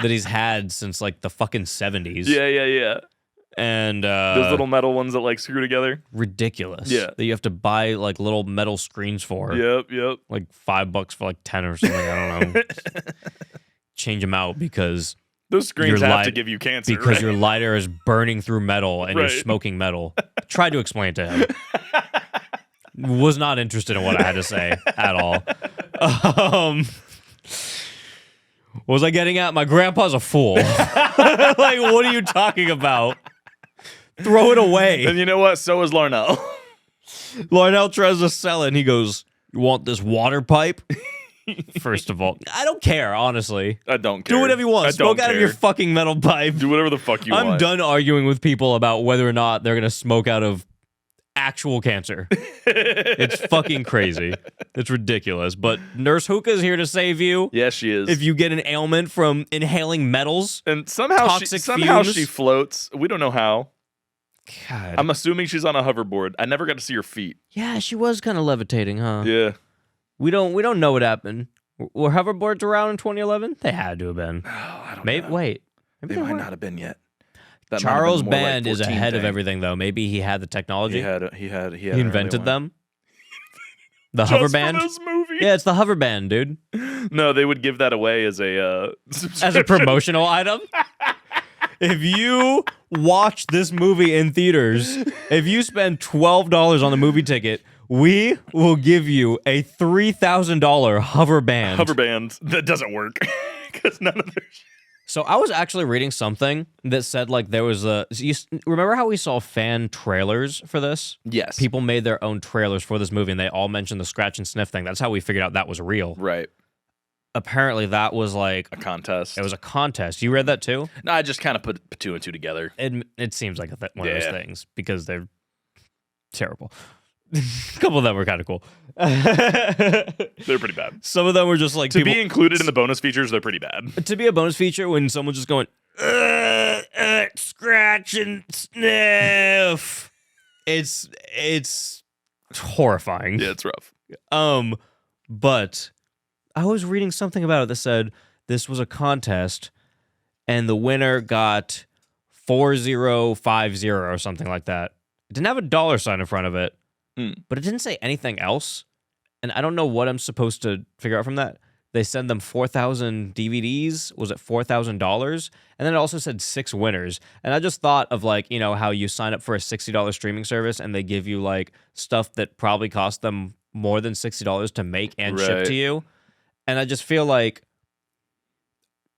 that he's had since like the fucking 70s. Yeah. And Those little metal ones that like screw together. ridiculous. Yeah. That you have to buy like little metal screens for. Yep. Like $5 for like 10 or something. I don't know. Change them out because Those screens Your have light- to give you cancer. because right? your lighter is burning through metal and Right. you're smoking metal. Tried to explain it to him. Was not interested in what I had to say at all. Was I getting at? My grandpa's a fool. Like, what are you talking about? Throw it away. And you know what? So is Larnell. Larnell tries to sell it and he goes, "You want this water pipe?" First of all, I don't care, honestly. I don't care. Do whatever you want. I Smoke don't out of your care. fucking metal pipe. Do whatever the fuck you I'm want. done arguing with people about whether or not they're going to smoke out of actual cancer. It's fucking crazy. It's ridiculous. But Nurse Hookah is here to save you. Yes, she is. If you get an ailment from inhaling metals. and somehow Toxic she fumes. floats. We don't know how. God. I'm assuming she's on a hoverboard. I never got to see her feet. Yeah, she was kind of levitating, huh? Yeah. We don't know what happened. Were hoverboards around in 2011? They had to have been. Oh, I don't Maybe know. wait. They Maybe might weren't. not have been yet. That might have Charles been more like Band is 14 ahead of thing. everything, though. Maybe he had the technology. He had He invented them. The Just hover for band. this movie. Yeah, it's the hover band, dude. No, they would give that away as a As a subscription. promotional item. If you watch this movie in theaters, if you spend $12 on the movie ticket, we will give you a $3,000 hover band. hover band that doesn't work because none of their shit. So I was actually reading something that said like there was remember how we saw fan trailers for this? Yes. People made their own trailers for this movie and they all mentioned the scratch and sniff thing. That's how we figured out that was real. Right. Apparently that was like A contest. it was a contest. You read that too? No, I just kind of put two and two together. It seems like one of those Yeah. things because they're terrible. A couple of them were kind of cool. They're pretty bad. Some of them were just like To people, be included in the bonus features, they're pretty bad. to be a bonus feature when someone's just going scratch and sniff. It's horrifying. Yeah, it's rough. But I was reading something about it that said this was a contest and the winner got 4050 or something like that. It didn't have a dollar sign in front of it, but it didn't say anything else. And I don't know what I'm supposed to figure out from that. They send them 4,000 DVDs. Was it $4,000? And then it also said 6 winners. And I just thought of like, you know, how you sign up for a $60 streaming service and they give you like stuff that probably cost them more than $60 to make and ship Right. to you. And I just feel like,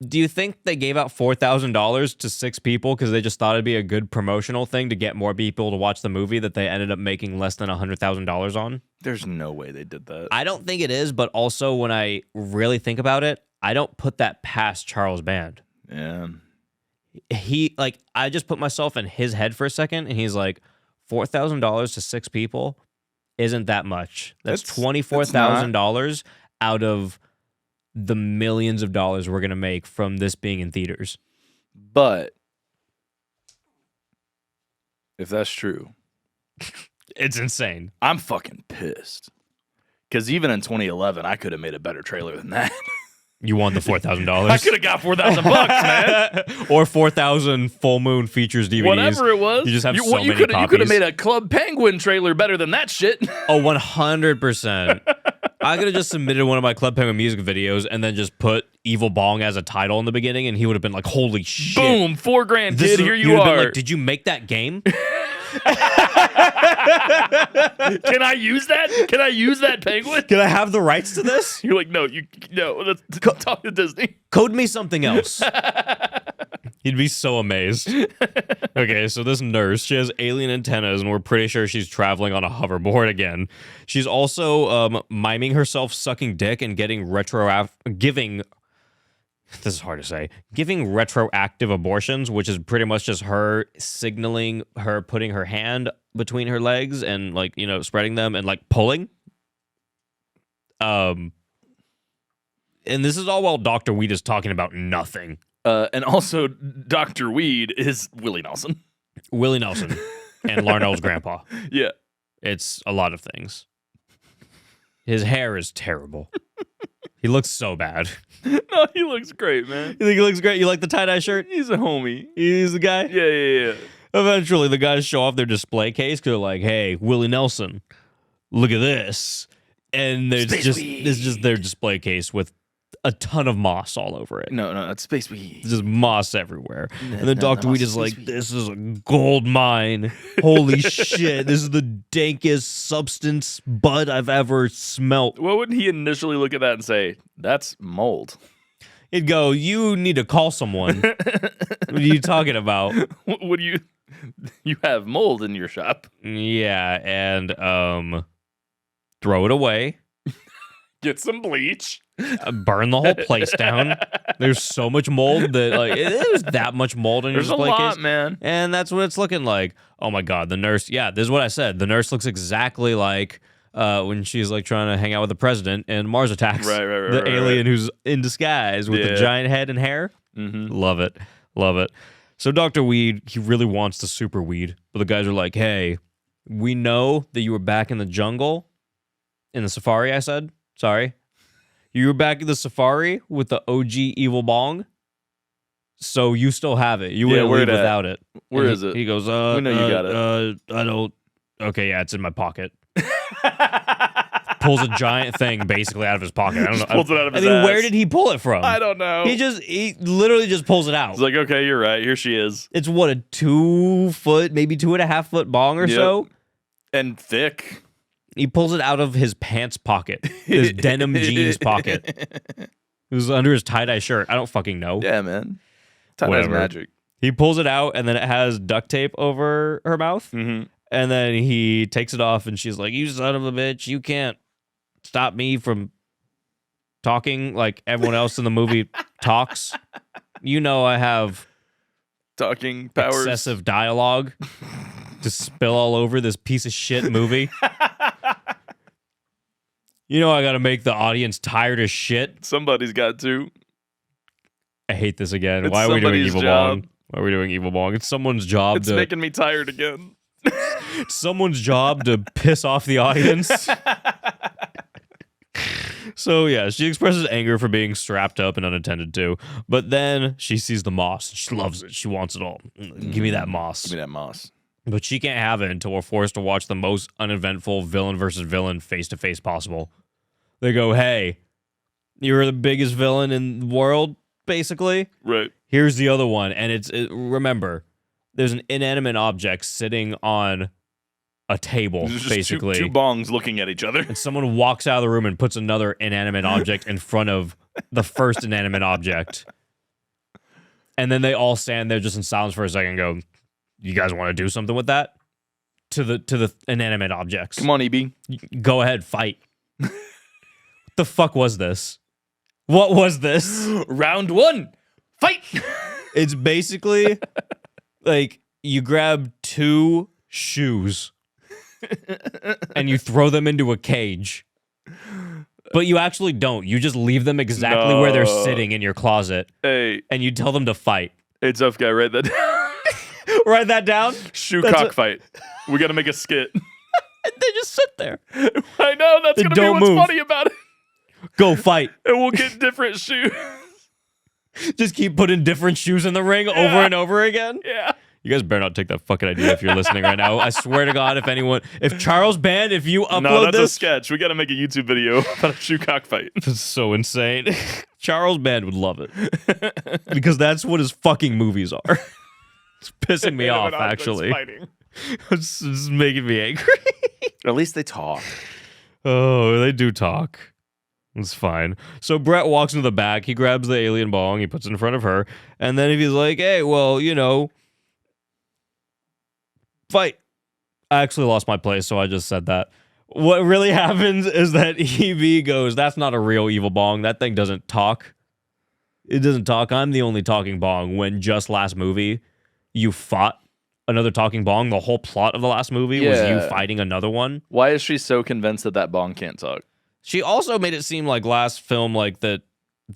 do you think they gave out $4,000 to 6 people because they just thought it'd be a good promotional thing to get more people to watch the movie that they ended up making less than $100,000 on? There's no way they did that. I don't think it is, but also when I really think about it, I don't put that past Charles Band. Yeah. I just put myself in his head for a second, and he's like, $4,000 to 6 people isn't that much. That's $24,000 out of the millions of dollars we're going to make from this being in theaters. But if that's true, It's insane. I'm fucking pissed. Because even in 2011, I could have made a better trailer than that. You won the $4,000. I could have got $4,000, man. Or 4,000 full moon features DVDs. Whatever it was. You just have so many you could have copies. made a Club Penguin trailer better than that shit. Oh, 100%. I could have just submitted one of my Club Penguin music videos and then just put Evil Bong as a title in the beginning, and he would have been like, holy shit. Boom, $4,000, This kid. is- Here he you would have been are. like, did you make that game? Can I use that? Can I use that penguin? Can I have the rights to this? You're like, no, let's talk to Disney. Code me something else. He'd be so amazed. Okay, so this nurse, she has alien antennas, and we're pretty sure she's traveling on a hoverboard again. She's also miming herself sucking dick and getting giving retroactive abortions, which is pretty much just her signaling her putting her hand between her legs and like, you know, spreading them and like pulling. And this is all while Dr. Weed is talking about nothing. And also, Dr. Weed is Willie Nelson. Willie Nelson and Larnell's grandpa. Yeah. It's a lot of things. His hair is terrible. He looks so bad. No, he looks great, man. You think he looks great? You like the tie-dye shirt? He's a homie. He's the guy? Yeah. Eventually, the guys show off their display case because they're like, hey, Willie Nelson, look at this. And there's just their display case with a ton of moss all over it. No, it's space weed. There's just moss everywhere. And then no, Dr. Weed is like, this is a gold mine. Holy shit. This is the dankest substance bud I've ever smelt. What would he initially look at that and say? That's mold. He'd go, you need to call someone. What are you talking about? What do you have mold in your shop? Yeah, and throw it away. Get some bleach. Burn the whole place down. There's so much mold that there's that much mold in your There's a display lot, case. man. And that's what it's looking like. Oh my god, the nurse. Yeah, this is what I said. The nurse looks exactly like when she's like trying to hang out with the president in Mars Attacks. Right. The alien who's in disguise with the giant head and hair. Mm-hmm. Love it. So Dr. Weed, he really wants the super weed, but the guys are like, "Hey, we know that you were back in the jungle, in the safari." I said, "Sorry." You were back in the safari with the OG evil bong, so you still have it. You wouldn't leave without it. Where And is it? He goes, We know you got it. I don't. Okay, yeah, it's in my pocket. Pulls a giant thing basically out of his pocket. I don't know. Pulls it out of his I mean, ass. where did he pull it from? I don't know. He literally just pulls it out. It's like, okay, you're right. Here she is. It's what, a 2 foot, maybe 2.5 foot bong or Yep. so. And thick. He pulls it out of his pants pocket, his denim jeans pocket. It was under his tie-dye shirt. I don't fucking know. Yeah, man. Tie-dye's Whatever. magic. He pulls it out, and then it has duct tape over her mouth. Mm-hmm. And then he takes it off, and she's like, "You son of a bitch, you can't stop me from talking like everyone else in the movie talks. You know I have Talking powers. excessive dialogue to spill all over this piece of shit movie. You know I gotta make the audience tired as shit. Somebody's got to. I hate this again. It's Why are we doing somebody's Evil job. Bong? Why are we doing Evil Bong? It's someone's job It's to making me tired again. someone's job to piss off the audience. So yeah, she expresses anger for being strapped up and unattended to, but then she sees the moss. She loves it. She wants it all. Give me that moss. Give me that moss. But she can't have it until we're forced to watch the most uneventful villain versus villain face-to-face possible. They go, hey, you're the biggest villain in the world, basically. Right. Here's the other one. And remember, there's an inanimate object sitting on a table, There's just basically. two bongs looking at each other. And someone walks out of the room and puts another inanimate object in front of the first inanimate object. And then they all stand there just in silence for a second and go, you guys want to do something with that? To the inanimate objects. Come on, EB. Go ahead, fight. What the fuck was this? What was this? Round one. Fight. It's basically like you grab 2 shoes and you throw them into a cage. But you actually don't. You just leave them exactly where they're sitting in your closet. Hey, And you tell them to fight. hey, tough guy, write that down. Write that down. Shoe That's cockfight. We got to make a skit. And they just sit there. I know, that's Then going to be don't what's move. funny about it. Go fight. And we'll get different shoes. Just keep putting different shoes in the ring over and over again. Yeah. You guys better not take that fucking idea if you're listening right now. I swear to God, if Charles Band, if you upload No, that's a this, sketch. We got to make a YouTube video about a shoe cockfight. this is so insane. Charles Band would love it because that's what his fucking movies are. It's pissing me off, actually. It's making me angry. At least they talk. Oh, they do talk. It's fine. So Brett walks into the back. He grabs the alien bong. He puts it in front of her. And then if he's like, hey, well, fight. I actually lost my place, so I just said that. What really happens is that EB goes, that's not a real evil bong. That thing doesn't talk. It doesn't talk. I'm the only talking bong. When just last movie, you fought another talking bong. The whole plot of the last movie was you fighting another one. Why is she so convinced that bong can't talk? She also made it seem like last film, like that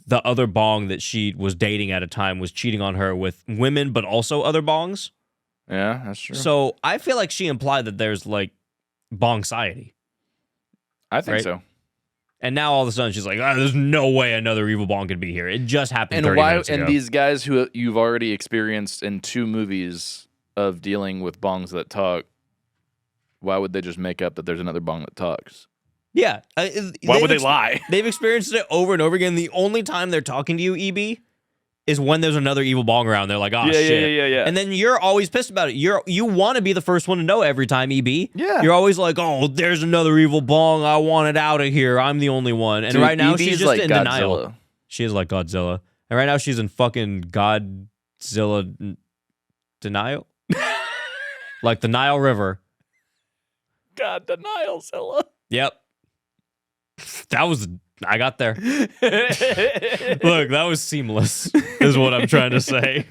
the other bong that she was dating at a time was cheating on her with women, but also other bongs. Yeah, that's true. So I feel like she implied that there's like bong-society. I think right? so. And now all of a sudden she's like, there's no way another evil bong could be here. It just happened 30 minutes ago. And these guys who you've already experienced in 2 movies of dealing with bongs that talk, why would they just make up that there's another bong that talks? Yeah. Why would they lie? They've experienced it over and over again. The only time they're talking to you, EB, is when there's another evil bong around. They're like, shit. Yeah. And then you're always pissed about it. You want to be the first one to know every time, EB. Yeah. You're always like, there's another evil bong. I want it out of here. I'm the only one. And Dude, right now EB she's is just like in Godzilla. denial. She is like Godzilla. And right now she's in fucking Godzilla denial. Like the Nile River. God, denialzilla. Yep. I got there. Look, that was seamless, is what I'm trying to say.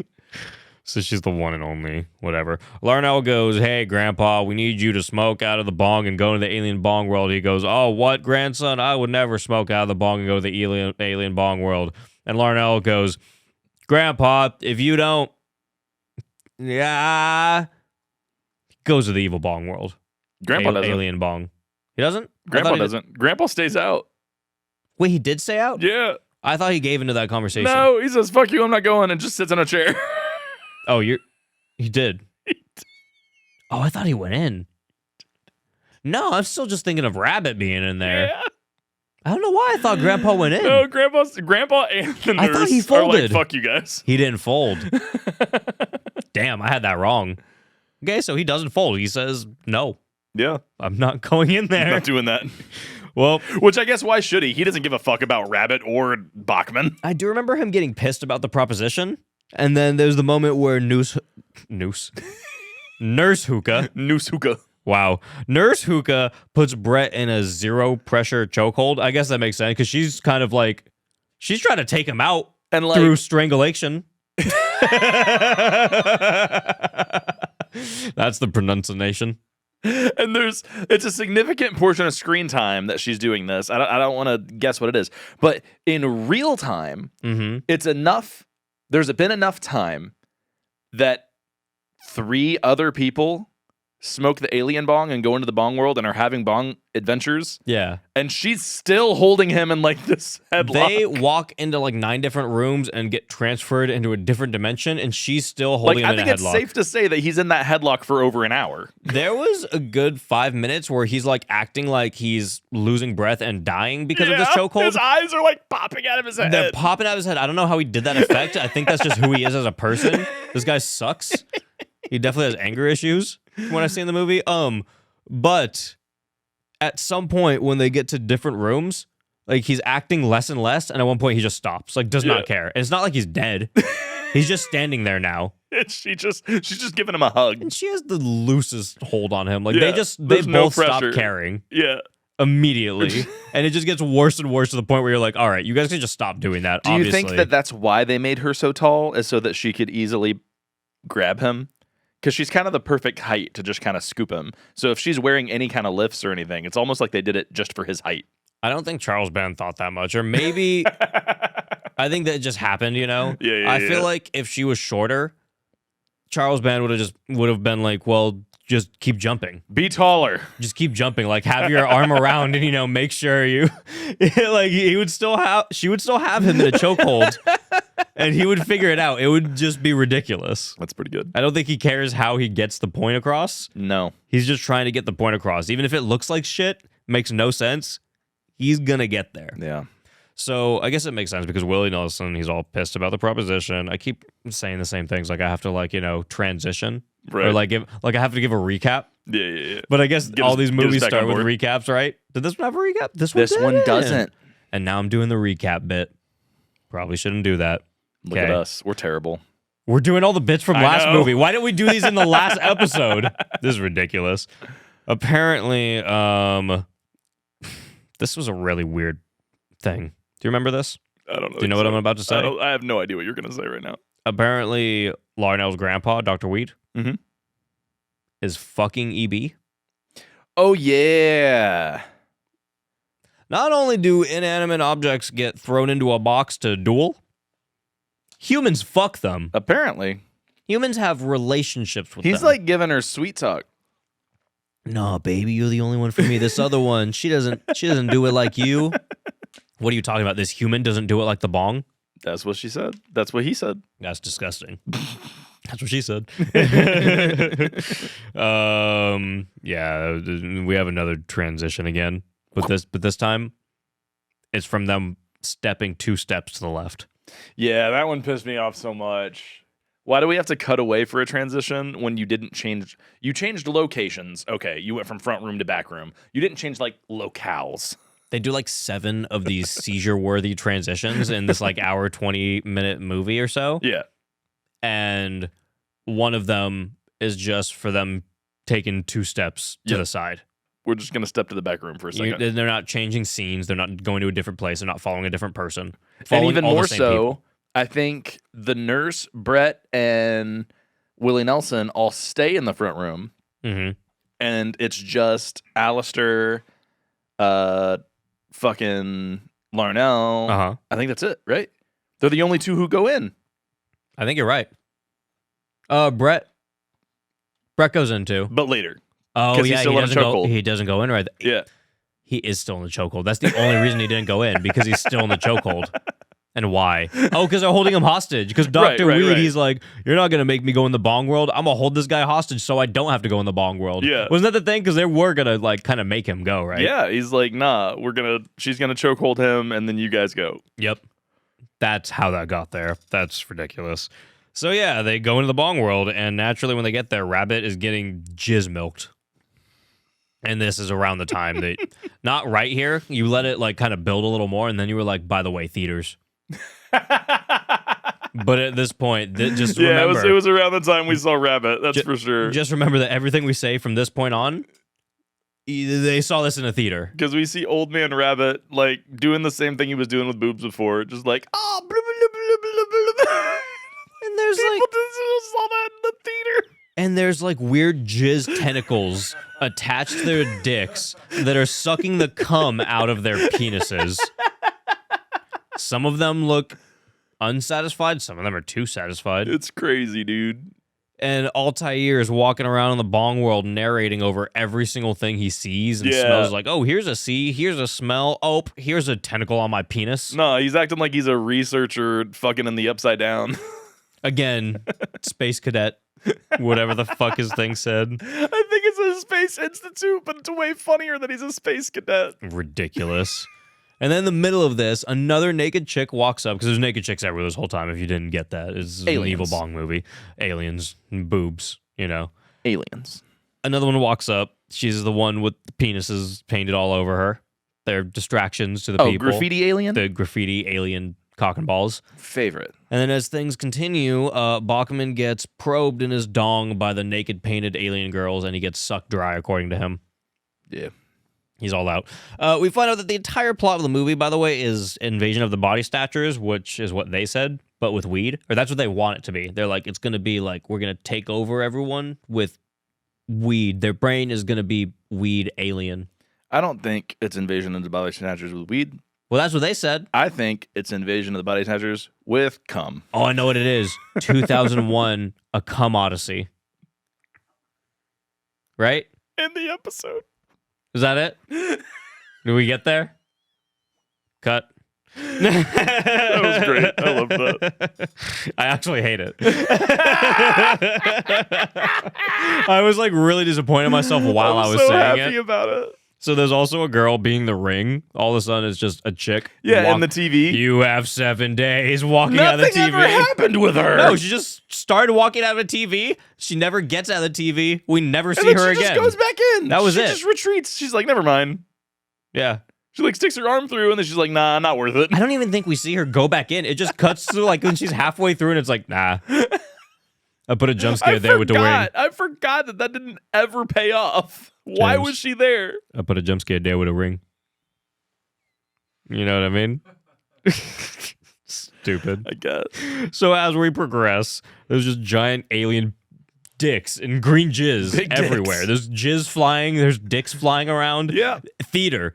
So she's the one and only, whatever. Larnell goes, hey, Grandpa, we need you to smoke out of the bong and go into the alien bong world. He goes, oh, what, grandson? I would never smoke out of the bong and go to the alien bong world. And Larnell goes, Grandpa, if you don't, goes to the evil bong world. Grandpa doesn't. Alien bong. He doesn't? Grandpa doesn't. Grandpa stays out. Wait, he did stay out? Yeah. I thought he gave into that conversation. No, he says, fuck you, I'm not going, and just sits in a chair. Oh, he did. Oh, I thought he went in. No, I'm still just thinking of Rabbit being in there. Yeah. I don't know why I thought Grandpa went in. No, Grandpa and the nurse I thought he are folded. like, fuck you guys. He didn't fold. Damn, I had that wrong. Okay, so he doesn't fold. He says, no, Yeah. I'm not going in there. Not doing that. Well, Which I guess, why should he? He doesn't give a fuck about Rabbit or Bachman. I do remember him getting pissed about the proposition. And then there's the moment where Nurse Hookah. Noose hookah. Wow. Nurse Hookah puts Brett in a zero pressure chokehold. I guess that makes sense because she's kind of like, she's trying to take him out And like, through strangulation. That's the pronunciation. and it's a significant portion of screen time that she's doing this. I don't want to guess what it is, but in real time, it's enough. There's been enough time that 3 other people smoke the alien bong and go into the bong world and are having bong adventures. Yeah. And she's still holding him in like this headlock. They walk into like 9 different rooms and get transferred into a different dimension, and she's still holding him I in a think it's headlock. safe to say that he's in that headlock for over an hour. There was a good 5 minutes where he's like acting like he's losing breath and dying because of this chokehold. His eyes are like popping out of his head. They're popping out of his head. I don't know how he did that effect. I think that's just who he is as a person. This guy sucks. He definitely has anger issues from what I see in the movie. But at some point when they get to different rooms, like he's acting less and less, and at one point he just stops, like does not care. And it's not like he's dead. He's just standing there now. And she's just giving him a hug. And she has the loosest hold on him. Like Yeah, they there's no both stop pressure. caring Yeah. immediately. And it just gets worse and worse to the point where you're like, all right, you guys can just stop doing that. Do you obviously. think that that's why they made her so tall, is so that she could easily grab him? Because she's kind of the perfect height to just kind of scoop him. So if she's wearing any kind of lifts or anything, it's almost like they did it just for his height. I don't think Charles Band thought that much. Or maybe I think that it just happened, you know? Yeah, I feel like if she was shorter, Charles Band would have been like, well, just keep jumping. Be taller. Just keep jumping. Like have your arm around and, you know, make sure you like she would still have him in a chokehold and he would figure it out. It would just be ridiculous. That's pretty good. I don't think he cares how he gets the point across. No. He's just trying to get the point across. Even if it looks like shit, makes no sense, he's gonna get there. Yeah. So I guess it makes sense because Willie Nelson, he's all pissed about the proposition. I keep saying the same things. Like I have to like, you know, transition. Right. Or like I have to give a recap. Yeah. But I guess Get all us- these get us movies back start on with board. recaps, right? Did this one have a recap? This This one didn't. doesn't. And now I'm doing the recap bit. Probably shouldn't do that. Look at us. We're terrible. We're doing all the bits from I last know. movie. Why didn't we do these in the last episode? This is ridiculous. Apparently, this was a really weird thing. Do you remember this? I don't know. Do you know what I'm about to say? I have no idea what you're going to say right now. Apparently, Larnell's grandpa, Dr. Weed, Mhm. is fucking EB. Oh, yeah. Not only do inanimate objects get thrown into a box to duel, humans fuck them. Apparently. Humans have relationships with He's them. like giving her sweet talk. No, baby, you're the only one for me. This other one, she doesn't do it like you. What are you talking about? This human doesn't do it like the bong? That's what she said. That's what he said. That's disgusting. That's what she said. Yeah, we have another transition again. But this time it's from them stepping 2 steps to the left. Yeah, that one pissed me off so much. Why do we have to cut away for a transition when you didn't change? You changed locations. Okay, you went from front room to back room. You didn't change like locales. They do like 7 of these seizure-worthy transitions in this like hour 20-minute movie or so. Yeah. And one of them is just for them taking 2 steps to the side. We're just going to step to the back room for a second. They're not changing scenes. They're not going to a different place. They're not following a different person. And Following even all the more same so, people. I think the nurse, Brett, and Willie Nelson all stay in the front room. Mm-hmm. And it's just Alistair, fucking Larnell. Uh-huh. I think that's it, right? They're the only 2 who go in. I think you're right. Brett goes in too. But later. Oh, 'Cause yeah, he's still in a chokehold. he doesn't go in right. Yeah. He is still in the chokehold. That's the only reason he didn't go in, because he's still in the chokehold. And why? Oh, because they're holding him hostage. Because Dr. Weed, he's like, you're not going to make me go in the bong world. I'm going to hold this guy hostage so I don't have to go in the bong world. Yeah. Wasn't that the thing? Because they were going to like kind of make him go, right? Yeah, he's like, nah, she's gonna chokehold him, and then you guys go. Yep. That's how that got there. That's ridiculous. So yeah, they go into the bong world, and naturally when they get there, Rabbit is getting jizz milked. And this is around the time that, not right here, you let it like kind of build a little more, and then you were like, by the way, theaters. But at this point, just remember. It was around the time we saw Rabbit, that's for sure. Just remember that everything we say from this point on, they saw this in a theater. Because we see Old Man Rabbit like doing the same thing he was doing with boobs before, just like, oh, blah, blah, blah, blah, blah, blah. And there's People like, just saw that in the theater. and there's like weird jizz tentacles attached to their dicks that are sucking the cum out of their penises. Some of them look unsatisfied. Some of them are too satisfied. It's crazy, dude. And Altair is walking around in the bong world narrating over every single thing he sees and smells, like, oh, here's a see, here's a smell, oh, here's a tentacle on my penis. No, he's acting like he's a researcher fucking in the Upside Down. Again, space cadet, whatever the fuck his thing said. I think it's a Space Institute, but it's way funnier that he's a space cadet. Ridiculous. And then in the middle of this, another naked chick walks up, because there's naked chicks everywhere this whole time, if you didn't get that. It's an evil Bong movie. Aliens, and boobs, you know. Aliens. Another one walks up. She's the one with the penises painted all over her. They're distractions to the people. Graffiti alien? The graffiti alien cock and balls. Favorite. And then as things continue, Bachman gets probed in his dong by the naked painted alien girls, and he gets sucked dry, according to him. Yeah. He's all out. We find out that the entire plot of the movie, by the way, is invasion of the body snatchers, which is what they said, but with weed. Or that's what they want it to be. They're like, it's going to be like, we're going to take over everyone with weed. Their brain is going to be weed alien. I don't think it's invasion of the body snatchers with weed. Well, that's what they said. I think it's invasion of the body snatchers with cum. Oh, I know what it is. 2001, A Cum Odyssey. Right? In the episode. Is that it? Did we get there? Cut. That was great. I love that. I actually hate it. I was like really disappointed in myself while I was so saying happy it. about it. So there's also a girl being the ring. All of a sudden, it's just a chick. Yeah, in the TV. You have 7 days walking out of the Nothing TV. ever happened with her. No, she just started walking out of the TV. She never gets out of the TV. We never see and then her she again. just goes back in. That was she it. She just retreats. She's like, never mind. Yeah. She like sticks her arm through, and then she's like, nah, not worth it. I don't even think we see her go back in. It just cuts to like when she's halfway through, and it's like, nah. I put a jump scare there with the wing. I forgot that didn't ever pay off. Why James. was she there? I put a jump scare there with a ring. You know what I mean? Stupid. I guess. So as we progress, there's just giant alien dicks and green jizz Big everywhere. dicks. There's jizz flying. There's dicks flying around. Yeah. Theater.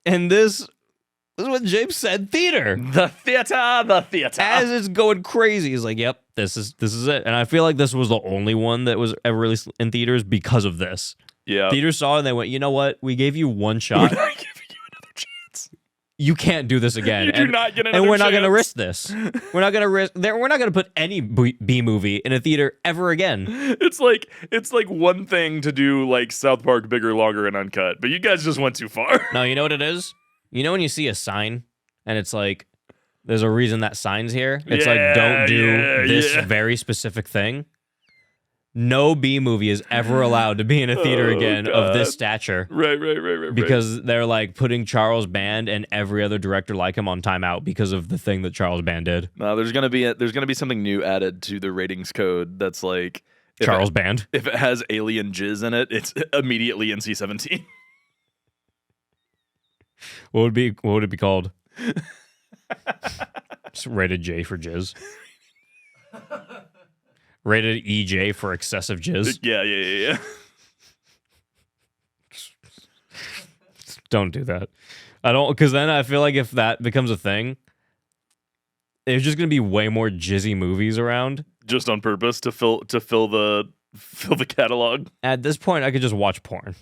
And this This is what James said. Theater. The theater. As it's going crazy, he's like, "Yep, this is it." And I feel like this was the only one that was ever released in theaters because of this. Yeah. Theaters saw it and they went, "You know what? We gave you one We're shot. not giving you another chance. You can't do this again. You do not get another and we're not chance. going to risk this. We're not going to risk. We're not going to put any B movie in a theater ever again." It's like one thing to do like South Park bigger, longer, and uncut, but you guys just went too far. No, you know what it is? You know when you see a sign and it's like, there's a reason that sign's here? It's like, don't do this very specific thing. No B movie is ever allowed to be in a theater again of this stature. Right. Because they're like putting Charles Band and every other director like him on timeout because of the thing that Charles Band did. No, there's gonna be something new added to the ratings code that's like Charles Band. If it has alien jizz in it, it's immediately NC-17. What would it be called? Just rated J for jizz. Rated EJ for excessive jizz. Yeah. Don't do that. Because then I feel like if that becomes a thing, there's just gonna be way more jizzy movies around. Just on purpose to fill the catalog. At this point, I could just watch porn.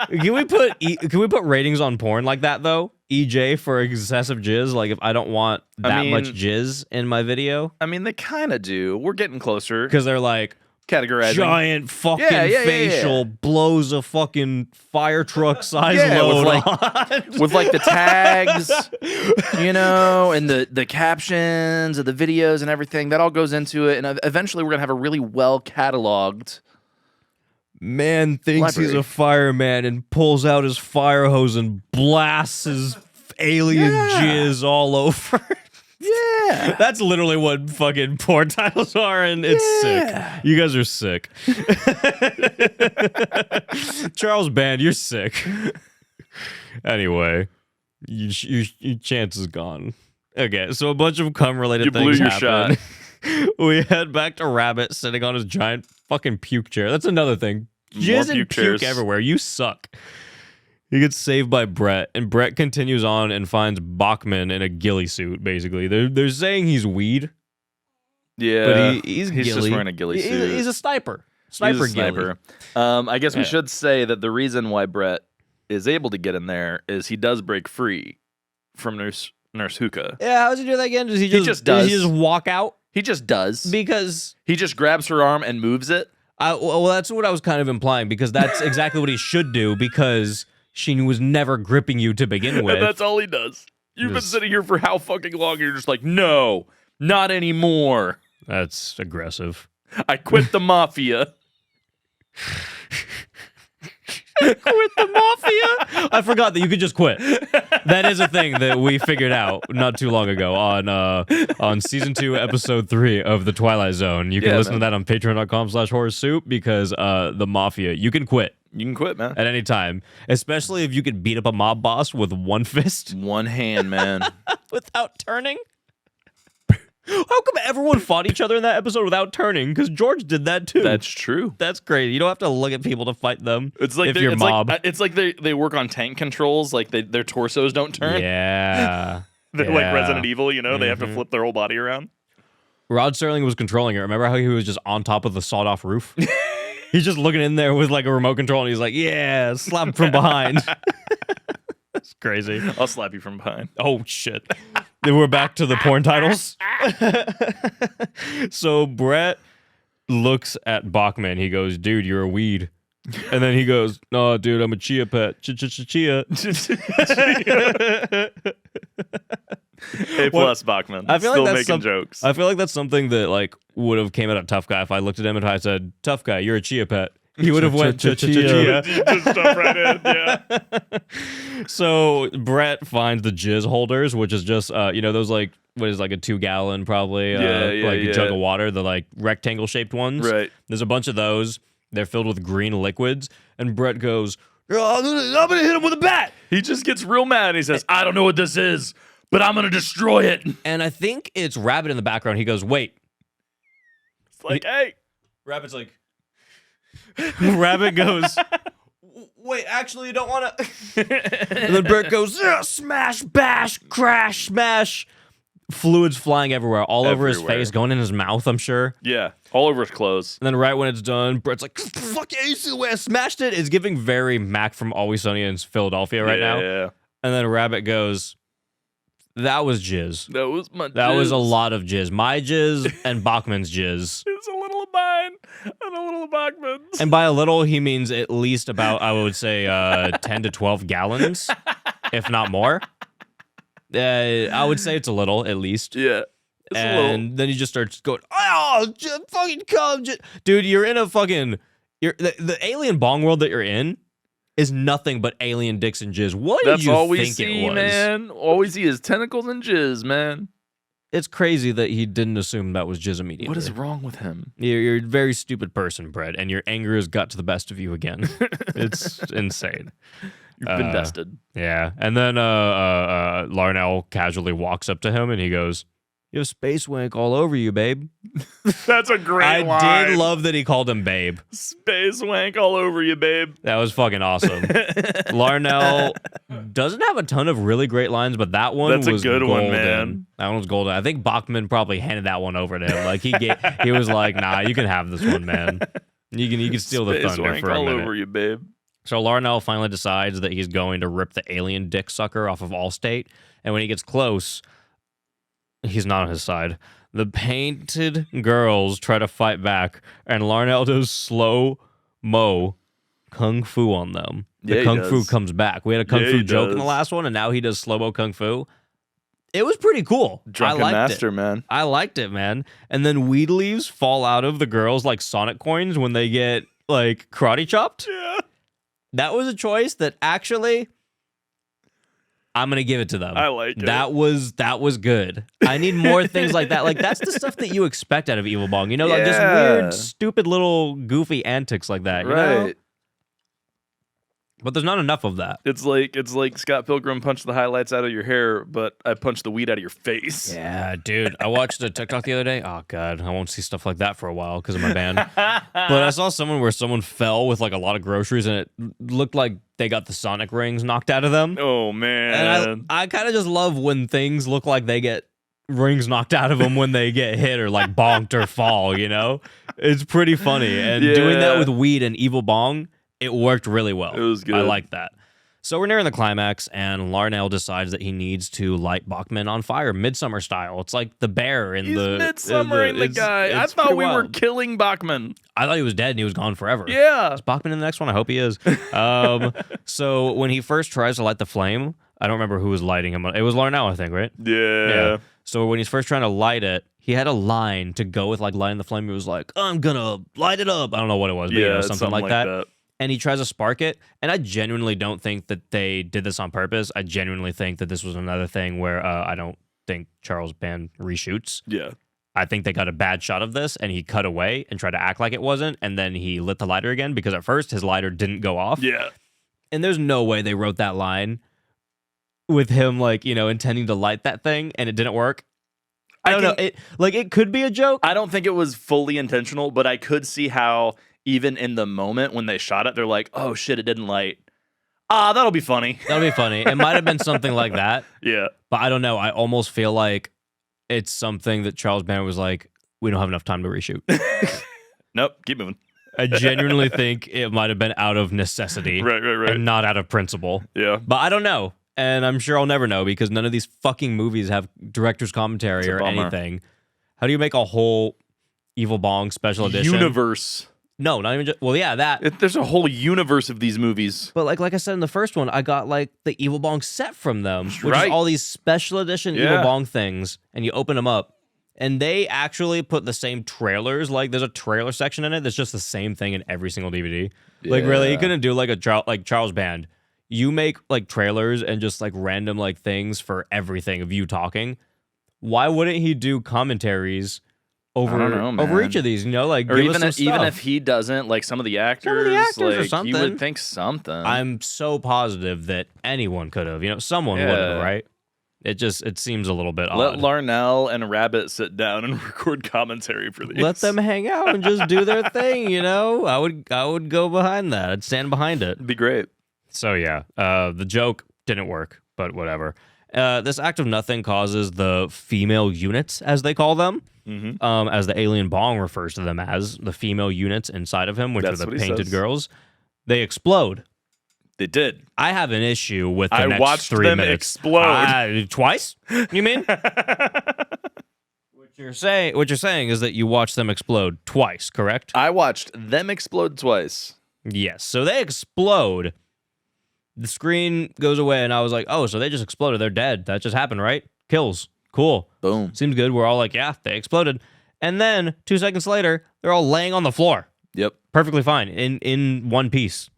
Can we put ratings on porn like that though? EJ for excessive jizz. Like if I don't want that much jizz in my video, I mean, they kind of do. We're getting closer because they're like categorizing. giant fucking facial blows a fucking fire truck size load with like the tags, and the captions of the videos and everything. That all goes into it, and eventually we're gonna have a really well cataloged. Man thinks he's a fireman and pulls out his fire hose and blasts his alien jizz all over. Yeah. That's literally what fucking porn titles are, and it's sick. You guys are sick. Charles Band, you're sick. Anyway, your chance is gone. Okay, so a bunch of cum-related things happen. We head back to Rabbit sitting on his giant fucking puke chair. That's another thing. Jizz and puke everywhere. You suck. He gets saved by Brett, and Brett continues on and finds Bachman in a ghillie suit, basically. They're saying he's weed. Yeah. But he's just wearing a ghillie suit. He's a sniper. Sniper ghillie. I guess we should say that the reason why Brett is able to get in there is he does break free from Nurse Hookah. Yeah, how does he do that again? Does he just does. Does he just walk out? He just does. Because he just grabs her arm and moves it. Well, that's what I was kind of implying, because that's exactly what he should do, because she was never gripping you to begin with. And that's all he does. You've been sitting here for how fucking long? You're just like, no, not anymore. That's aggressive. I quit the mafia. Quit the mafia? I forgot that you could just quit. That is a thing that we figured out not too long ago on season 2, episode 3 of The Twilight Zone. You can listen to that on patreon.com/horrorsoup, because the mafia, you can quit. You can quit, man. At any time. Especially if you could beat up a mob boss with one fist. One hand, man. Without turning. How come everyone fought each other in that episode without turning? Because George did that too. That's true. That's crazy. You don't have to look at people to fight them. It's like if you're mob. It's like they work on tank controls. Like their torsos don't turn. Yeah. They're like Resident Evil. They have to flip their whole body around. Rod Serling was controlling it. Remember how he was just on top of the sawed-off roof? He's just looking in there with like a remote control, and he's like, "Yeah, slap him from behind." That's crazy. I'll slap you from behind. Oh shit. Then we're back to the porn titles. So Brett looks at Bachman. He goes, "Dude, you're a weed." And then he goes, "No, dude, I'm a chia pet. Chia." A+ Bachman. I feel Still like that's making jokes. I feel like that's something that like would have came at a Tough Guy. If I looked at him and I said, "Tough Guy, you're a chia pet," he would have went chia. Just jump right in. Yeah. So Brett finds the jizz holders, which is just those like what is like a 2-gallon probably jug of water, the like rectangle shaped ones. Right. There's a bunch of those. They're filled with green liquids, and Brett goes, "I'm gonna hit him with a bat." He just gets real mad. He says, "I don't know what this is, but I'm gonna destroy it." And I think it's Rabbit in the background. He goes, "Wait." It's like, hey. Rabbit's like, Rabbit goes, wait, actually, you don't want to. And then Bert goes, smash, bash, crash, smash. Fluids flying everywhere, all over his Everywhere. face, going in his mouth, I'm sure. Yeah, all over his clothes. And then right when it's done, Brett's like, fuck yeah, you see the way I smashed it? It's giving very Mac from Always Sunny in Philadelphia right now. Yeah, And then Rabbit goes, that was jizz. that was my. That was a jizz. lot of jizz. My jizz and Bachman's jizz. It's a little of mine and a little of Bachman's. And by a little, he means at least about, I would say, 10 to 12 gallons, if not more. I would say it's a little, at least. Yeah. It's a little. And then he just starts going, oh, fucking come. Dude, you're in a fucking, the alien bong world that you're in is nothing but alien dicks and jizz. What That's did you all we think see, it was? man. All we see is tentacles and jizz, man. It's crazy that he didn't assume that was jizz immediately. What is wrong with him? You're a very stupid person, Brett, and your anger has got to the best of you again. It's insane. You've been dusted. Yeah. And then Larnell casually walks up to him and he goes, you have space wank all over you, babe. That's a great line. I did love that he called him babe. Space wank all over you, babe. That was fucking awesome. Larnell doesn't have a ton of really great lines, but that one That's a was good golden. one, man. That one was golden. I think Bachman probably handed that one over to him. Like he was like, nah, you can have this one, man. You can steal the Space thunder wank for a all minute. over you, babe. So Larnell finally decides that he's going to rip the alien dick sucker off of Allstate. And when he gets close, he's not on his side. The painted girls try to fight back, and Larnell does slow-mo kung fu on them. The Yeah, he kung fu does. comes back. We had a kung Yeah, fu he joke in the does. last one, and now he does slow-mo kung fu. It was pretty cool. Drunken I liked master, it. man. I liked it, man. And then weed leaves fall out of the girls like Sonic coins when they get like karate chopped. Yeah. That was a choice that actually I'm gonna give it to them. I like it. That was good. I need more things like that. Like that's the stuff that you expect out of Evil Bong. You know, like just Yeah. weird, stupid little goofy antics like that. You Right. know? But there's not enough of that. It's like Scott Pilgrim punched the highlights out of your hair, but I punched the weed out of your face. Yeah, dude. I watched a TikTok the other day. Oh god, I won't see stuff like that for a while because of my band. But I saw someone fell with like a lot of groceries, and it looked like they got the Sonic rings knocked out of them. Oh man. And I kind of just love when things look like they get rings knocked out of them when they get hit or like bonked or fall, you know? It's pretty funny. And doing that Yeah. with weed and Evil Bong, it worked really well. It was good. I like that. So we're nearing the climax, and Larnell decides that he needs to light Bachman on fire, Midsummer style. It's like the bear in He's the midsummering the guy. I it's thought pretty we were wild. killing Bachman. I thought he was dead and he was gone forever. Yeah. Is Bachman in the next one? I hope he is. So when he first tries to light the flame, I don't remember who was lighting him. It was Larnell, I think, right? Yeah. So when he's first trying to light it, he had a line to go with like lighting the flame. He was like, I'm gonna light it up. I don't know what it was, but you know, it's something like that. And he tries to spark it. And I genuinely don't think that they did this on purpose. I genuinely think that this was another thing where I don't think Charles Band reshoots. Yeah. I think they got a bad shot of this and he cut away and tried to act like it wasn't. And then he lit the lighter again because at first his lighter didn't go off. Yeah. And there's no way they wrote that line with him, like, you know, intending to light that thing and it didn't work. I don't know. It could be a joke. I don't think it was fully intentional, but I could see how even in the moment when they shot it, they're like, oh shit, it didn't light. That'll be funny. That'll be funny. It might have been something like that, Yeah. but I don't know. I almost feel like it's something that Charles Band was like, we don't have enough time to reshoot. Nope. Keep moving. I genuinely think it might have been out of necessity Right. and not out of principle. Yeah. But I don't know. And I'm sure I'll never know because none of these fucking movies have director's commentary It's a or bummer. anything. How do you make a whole Evil Bong special edition? Universe. No, not even just, well, yeah, that. There's a whole universe of these movies. But like I said in the first one, I got like the Evil Bong set from them, which Right. is all these special edition Evil Yeah. Bong things, and you open them up, and they actually put the same trailers. Like there's a trailer section in it that's just the same thing in every single DVD. Like really, you Yeah. couldn't do like like Charles Band. You make like trailers and just like random like things for everything of you talking. Why wouldn't he do commentaries over I don't know, over man. each of these? You know, like Or give even us some even stuff. if he doesn't, like some of the actors, or like, you something. would think something. I'm so positive that anyone could have. You know, someone would Yeah. have, right? It seems a little bit Let odd. Larnell and Rabbit sit down and record commentary for these. Let them hang out and just do their thing, you know? I would go behind that. I'd stand behind it. It'd be great. So yeah, the joke didn't work, but whatever. This act of nothing causes the female units, as they call them, as the alien Bong refers to them as, the female units inside of him, which That's are the what he painted says. girls, they explode. They did. I have an issue with the I next watched 3 them minutes. explode. Twice? You mean? What you're saying is that you watched them explode twice, correct? I watched them explode twice. Yes. So they explode. The screen goes away, and I was like, oh, so they just exploded. They're dead. That just happened, right? Kills. Cool. Boom. Seems good. We're all like, yeah, they exploded. And then 2 seconds later, they're all laying on the floor. Yep. Perfectly fine. In one piece.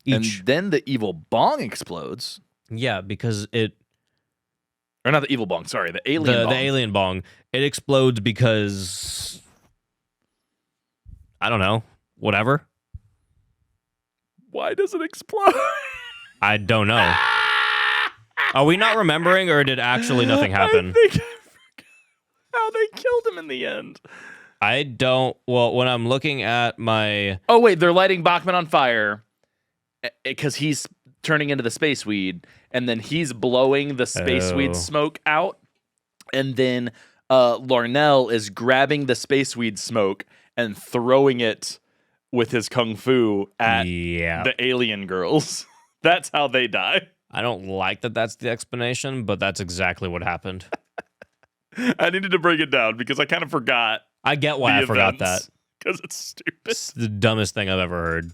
Each. And then the evil Bong explodes. Yeah, because it... Or not the evil Bong, sorry, the alien Bong. The alien Bong. It explodes because... I don't know. Whatever. Why does it explode? I don't know. Are we not remembering, or did actually nothing happen? I think I forgot how they killed him in the end. I don't... Well, when I'm looking at my... Oh, wait, they're lighting Bachman on fire because he's turning into the space weed, and then he's blowing the space Oh. weed smoke out, and then Larnell is grabbing the space weed smoke and throwing it with his kung fu at Yeah. the alien girls. That's how they die. I don't like that that's the explanation, but that's exactly what happened. I needed to break it down because I kind of forgot. I get why I forgot that. Because it's stupid. It's the dumbest thing I've ever heard.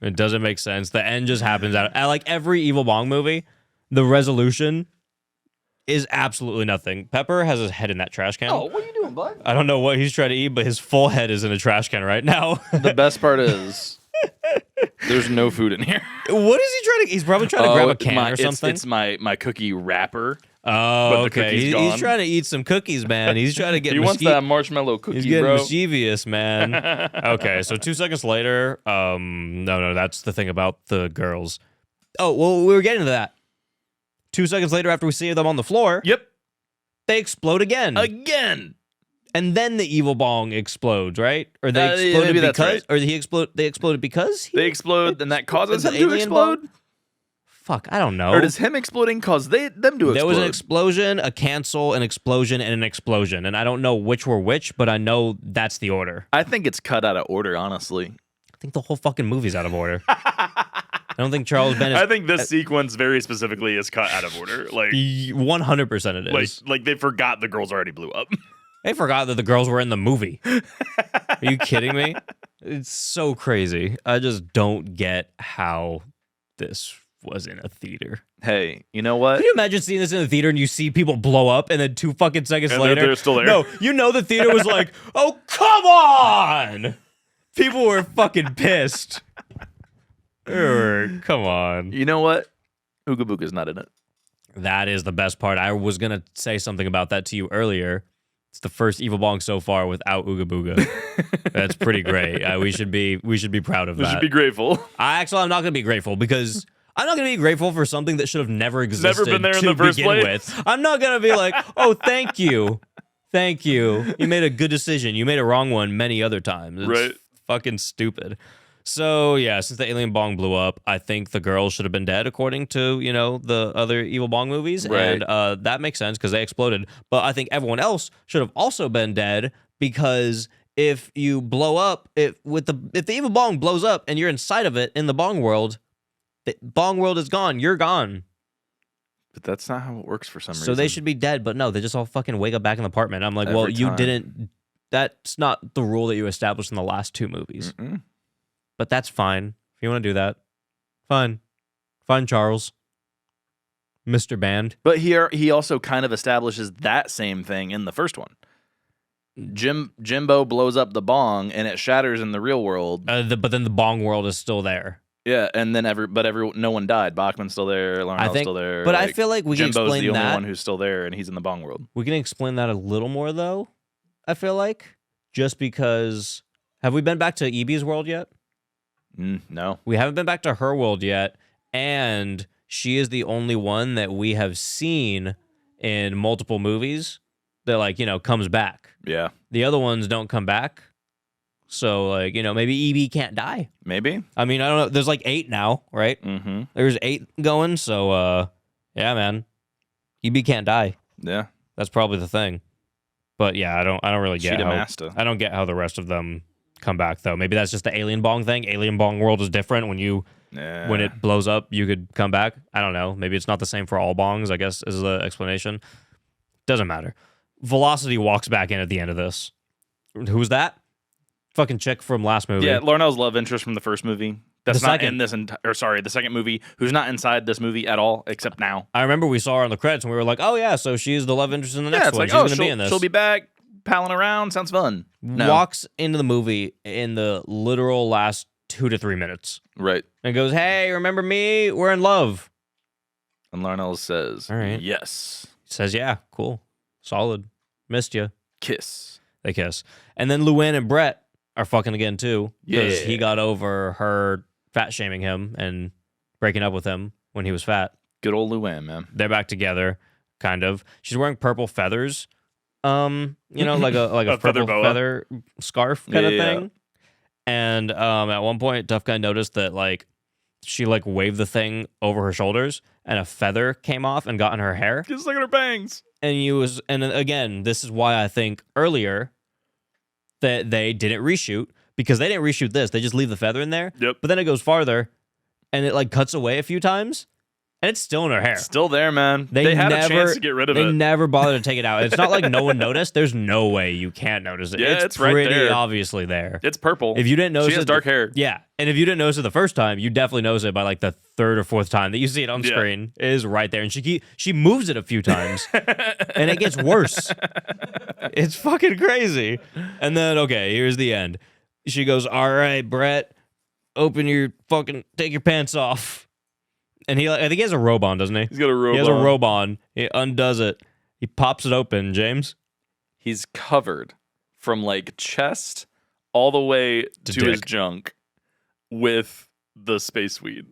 It doesn't make sense. The end just happens out. Like every Evil Bong movie, the resolution is absolutely nothing. Pepper has his head in that trash can. Oh, what are you doing, bud? I don't know what he's trying to eat, but his full head is in a trash can right now. The best part is there's no food in here. What is he trying to... He's probably trying to grab a can or something. It's my cookie wrapper. Oh, But the okay. cookie's He's gone. trying to eat some cookies, man. He's trying to get... He wants that marshmallow cookie, He's getting bro. mischievous, man. Okay, so 2 seconds later, no, that's the thing about the girls. Oh, well, we were getting to that. 2 seconds later, after we see them on the floor, Yep. they explode again. Again. And then the evil Bong explodes, right? Or they Yeah, exploded maybe that's because... right. Or they exploded because... They explode, and that causes The him to alien explode? Fuck, I don't know. Or does him exploding cause them to explode? There was an explosion, a cancel, an explosion, and an explosion. And I don't know which were which, but I know that's the order. I think it's cut out of order, honestly. I think the whole fucking movie's out of order. I don't think Charles Band is... I think this sequence very specifically is cut out of order. Like 100% it is. like they forgot the girls already blew up. They forgot that the girls were in the movie. Are you kidding me? It's so crazy. I just don't get how this was in a theater. Hey, you know what? Can you imagine seeing this in the theater and you see people blow up and then 2 fucking seconds And later... they're still there. No, you know the theater was like, oh, come on! People were fucking pissed. Come on. You know what? Ooga Booga's not in it. That is the best part. I was going to say something about that to you earlier. It's the first Evil Bong so far without Ooga Booga. That's pretty great. We should be proud of We that. should be grateful. I'm not going to be grateful because I'm not going to be grateful for something that should have never existed. Never been there in to the first begin place. with. I'm not going to be like, oh, thank you. Thank you. You made a good decision. You made a wrong one many other times. It's Right. fucking stupid. So, yeah, since the alien Bong blew up, I think the girls should have been dead according to, the other Evil Bong movies. Right. And that makes sense because they exploded. But I think everyone else should have also been dead because if you blow up, if the Evil Bong blows up and you're inside of it in the Bong world, the Bong world is gone. You're gone. But that's not how it works for some reason. So they should be dead. But no, they just all fucking wake up back in the apartment. I'm like, well, Every you time. didn't. That's not the rule that you established in the last 2 movies. Mm-mm. But that's fine. If you want to do that, fine. Fine, Charles. Mr. Band. But here he also kind of establishes that same thing in the first one. Jimbo blows up the bong and it shatters in the real world. But then the Bong world is still there. Yeah, and then no one died. Bachman's still there. Larnell's still there. But I feel like we can Jimbo's explain the only that. one who's still there, and he's in the bong world. We can explain that a little more, though. I feel like just because. Have we been back to EB's world yet? No. We haven't been back to her world yet, and she is the only one that we have seen in multiple movies that, like, you know, comes back. Yeah. The other ones don't come back. So, like, you know, maybe EB can't die. Maybe. I mean, I don't know. There's like 8 now, right? Mm-hmm. There's 8 going. So, yeah, man. EB can't die. Yeah. That's probably the thing. But yeah, I don't really get Cheetah how Master. I don't get how the rest of them come back though. Maybe that's just the alien bong thing. Alien bong world is different when it blows up, you could come back. I don't know. Maybe it's not the same for all bongs, I guess is the explanation. Doesn't matter. Velocity walks back in at the end of this. Who's that? Fucking chick from last movie. Yeah, Larnell's love interest from the first movie. That's The not second- in this the second movie, who's not inside this movie at all, except now. I remember we saw her on the credits and we were like, oh yeah, so she's the love interest in the Yeah, next it's one. like, She's oh, gonna be in this. she'll be back, palling around, sounds fun. No. Walks into the movie in the literal last 2 to 3 minutes. Right. And goes, hey, remember me? We're in love. And Larnell says, All right. yes. Says, yeah, cool. Solid. Missed you. Kiss. They kiss. And then Luann and Brett are fucking again, too. Because Yeah. he got over her fat shaming him and breaking up with him when he was fat. Good old Luann, man. They're back together, kind of. She's wearing purple feathers. You know, like a A feather purple boa. feather scarf kind of Yeah. thing. And at one point, Tough Guy noticed that, like, she, like, waved the thing over her shoulders and a feather came off and got in her hair. Just look at her bangs. And then again, this is why I think earlier that they didn't reshoot, because they didn't reshoot this. They just leave the feather in there. Yep. But then it goes farther and it, like, cuts away a few times and it's still in her hair. Still there, man. They had a chance to get rid of They it. never bothered to take it out. It's not like no one noticed. There's no way you can't notice it. Yeah, it's right pretty there. obviously there. It's purple. If you didn't notice she has it, dark hair. Yeah. And if you didn't notice it the first time, you definitely notice it by like the 3rd or 4th time that you see it on Yeah. screen. It is right there. And she moves it a few times and it gets worse. It's fucking crazy. And then, okay, here's the end. She goes, all right, Brett, take your pants off. And I think he has a robe on, doesn't he? He's got a robe He has a on. robe on. He undoes it. He pops it open, James. He's covered from like chest all the way to his dick. junk with the space weed.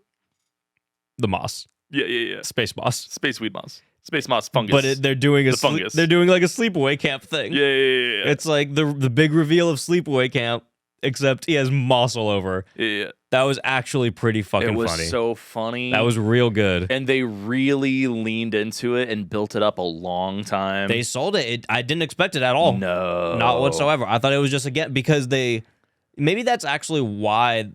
The moss. Yeah. Space moss. Space weed moss. Space moss fungus. But they're doing The fungus. they're doing like a sleepaway camp thing. yeah. It's like the big reveal of sleepaway camp, except he has moss all over. Yeah. That was actually pretty fucking It was funny. so funny. That was real good. and they really leaned into it and built it up a long time. They sold it. I didn't expect it at all. No. Not whatsoever. I thought it was just again because maybe that's actually why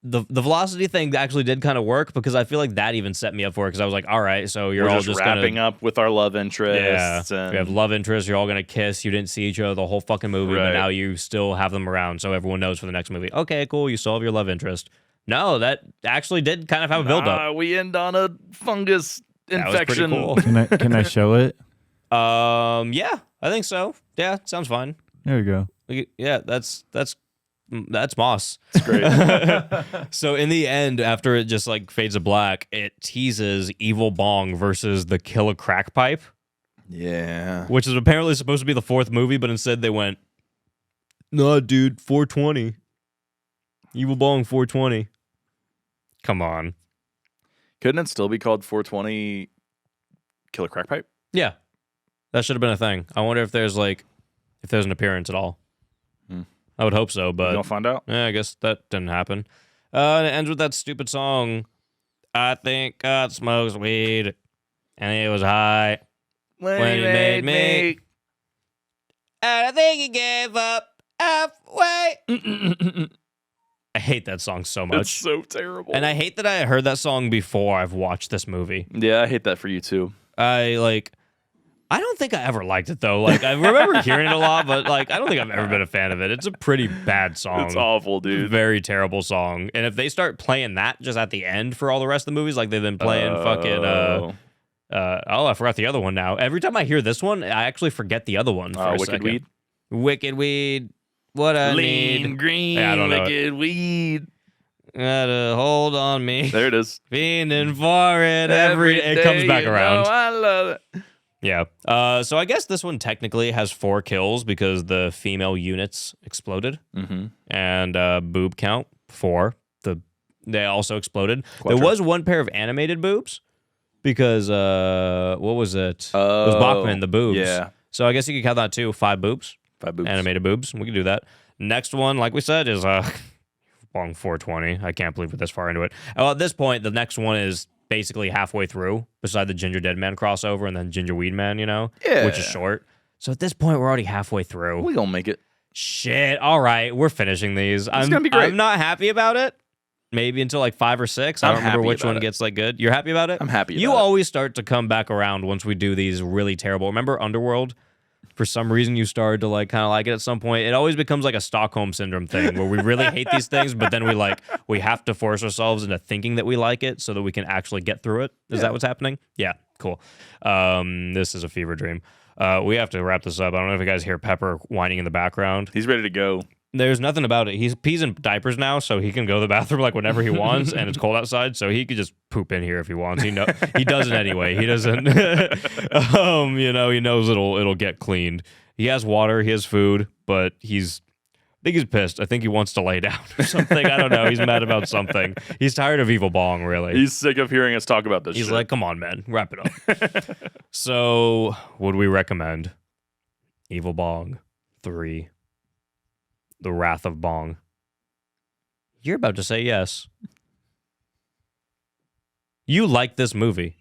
the velocity thing actually did kind of work, because I feel like that even set me up for it, because I was like, all right, so you're We're all just gonna wrapping up with our love interests. Yeah, and we have love interests. You're all gonna kiss. You didn't see each other the whole fucking movie, but Right. now you still have them around, so everyone knows for the next movie. Okay, cool. You still have your love interest. No, that actually did kind of have a build up. We end on a fungus That was pretty infection. cool. Can I show it? Yeah, I think so. Yeah, sounds fine. There we go. Yeah, that's moss. It's great. So in the end, after it just like fades to black, it teases Evil Bong versus the Killer Crack Pipe, yeah. which is apparently supposed to be the 4th movie, but instead they went, "No, dude, 420. Evil Bong 420." Come on. Couldn't it still be called 420 Killer Crack Pipe? Yeah. That should have been a thing. I wonder if there's an appearance at all. I would hope so, You but don't find out? yeah, I guess that didn't happen. And it ends with that stupid song. I think God smokes weed, and he was high. When he made me. And I think he gave up halfway. I hate that song so It's much. so terrible. And I hate that I heard that song before I've watched this movie. Yeah, I hate that for you too. I don't think I ever liked it though. Like, I remember hearing it a lot, but like I don't think I've ever been a fan of it. It's a pretty bad song. It's awful, dude. Very terrible song. And if they start playing that just at the end for all the rest of the movies, like they've been playing I forgot the other one now. Every time I hear this one, I actually forget the other one for a Wicked second. Weed. Wicked Weed. What I Lean need. green, Yeah, I don't know wicked weed. Gotta hold on me. There it is. Fiending for it it comes day, back you around. know I love it. Yeah. So I guess this one technically has 4 kills because the female units exploded. Mm-hmm. And boob count 4. They also exploded. Quadra. There was one pair of animated boobs, because what was it? It was Bachman, the boobs. Yeah. So I guess you could count that too. 5 boobs. 5 boobs. Animated boobs. We can do that. Next one, like we said, is Bong 420. I can't believe we're this far into it. Well, at this point, the next one is basically halfway through, beside the Ginger Dead Man crossover and then Ginger Weed Man, which is short. So at this point, we're already halfway through. We gonna make it. Shit. All right, we're finishing these. It's gonna be great. I'm not happy about it. Maybe until like 5 or 6. I I'm don't remember happy which about one it. gets like good. You're happy about it? I'm happy about You it. always start to come back around once we do these really terrible. Remember Underworld? For some reason, you started to like kind of like it at some point. It always becomes like a Stockholm syndrome thing where we really hate these things, but then we have to force ourselves into thinking that we like it so that we can actually get through it. Is that what's happening? Yeah, cool. This is a fever dream. We have to wrap this up. I don't know if you guys hear Pepper whining in the background. He's ready to go. There's nothing about it. He pees in diapers now, so he can go to the bathroom like whenever he wants, and it's cold outside, so he could just poop in here if he wants. He does it anyway. He doesn't. He knows it'll get cleaned. He has water. He has food, but I think he's pissed. I think he wants to lay down or something. I don't know. He's mad about something. He's tired of Evil Bong, really. He's sick of hearing us talk about this. He's shit. like, come on, man, wrap it up. So, would we recommend Evil Bong 3? The Wrath of Bong. You're about to say yes. You like this movie.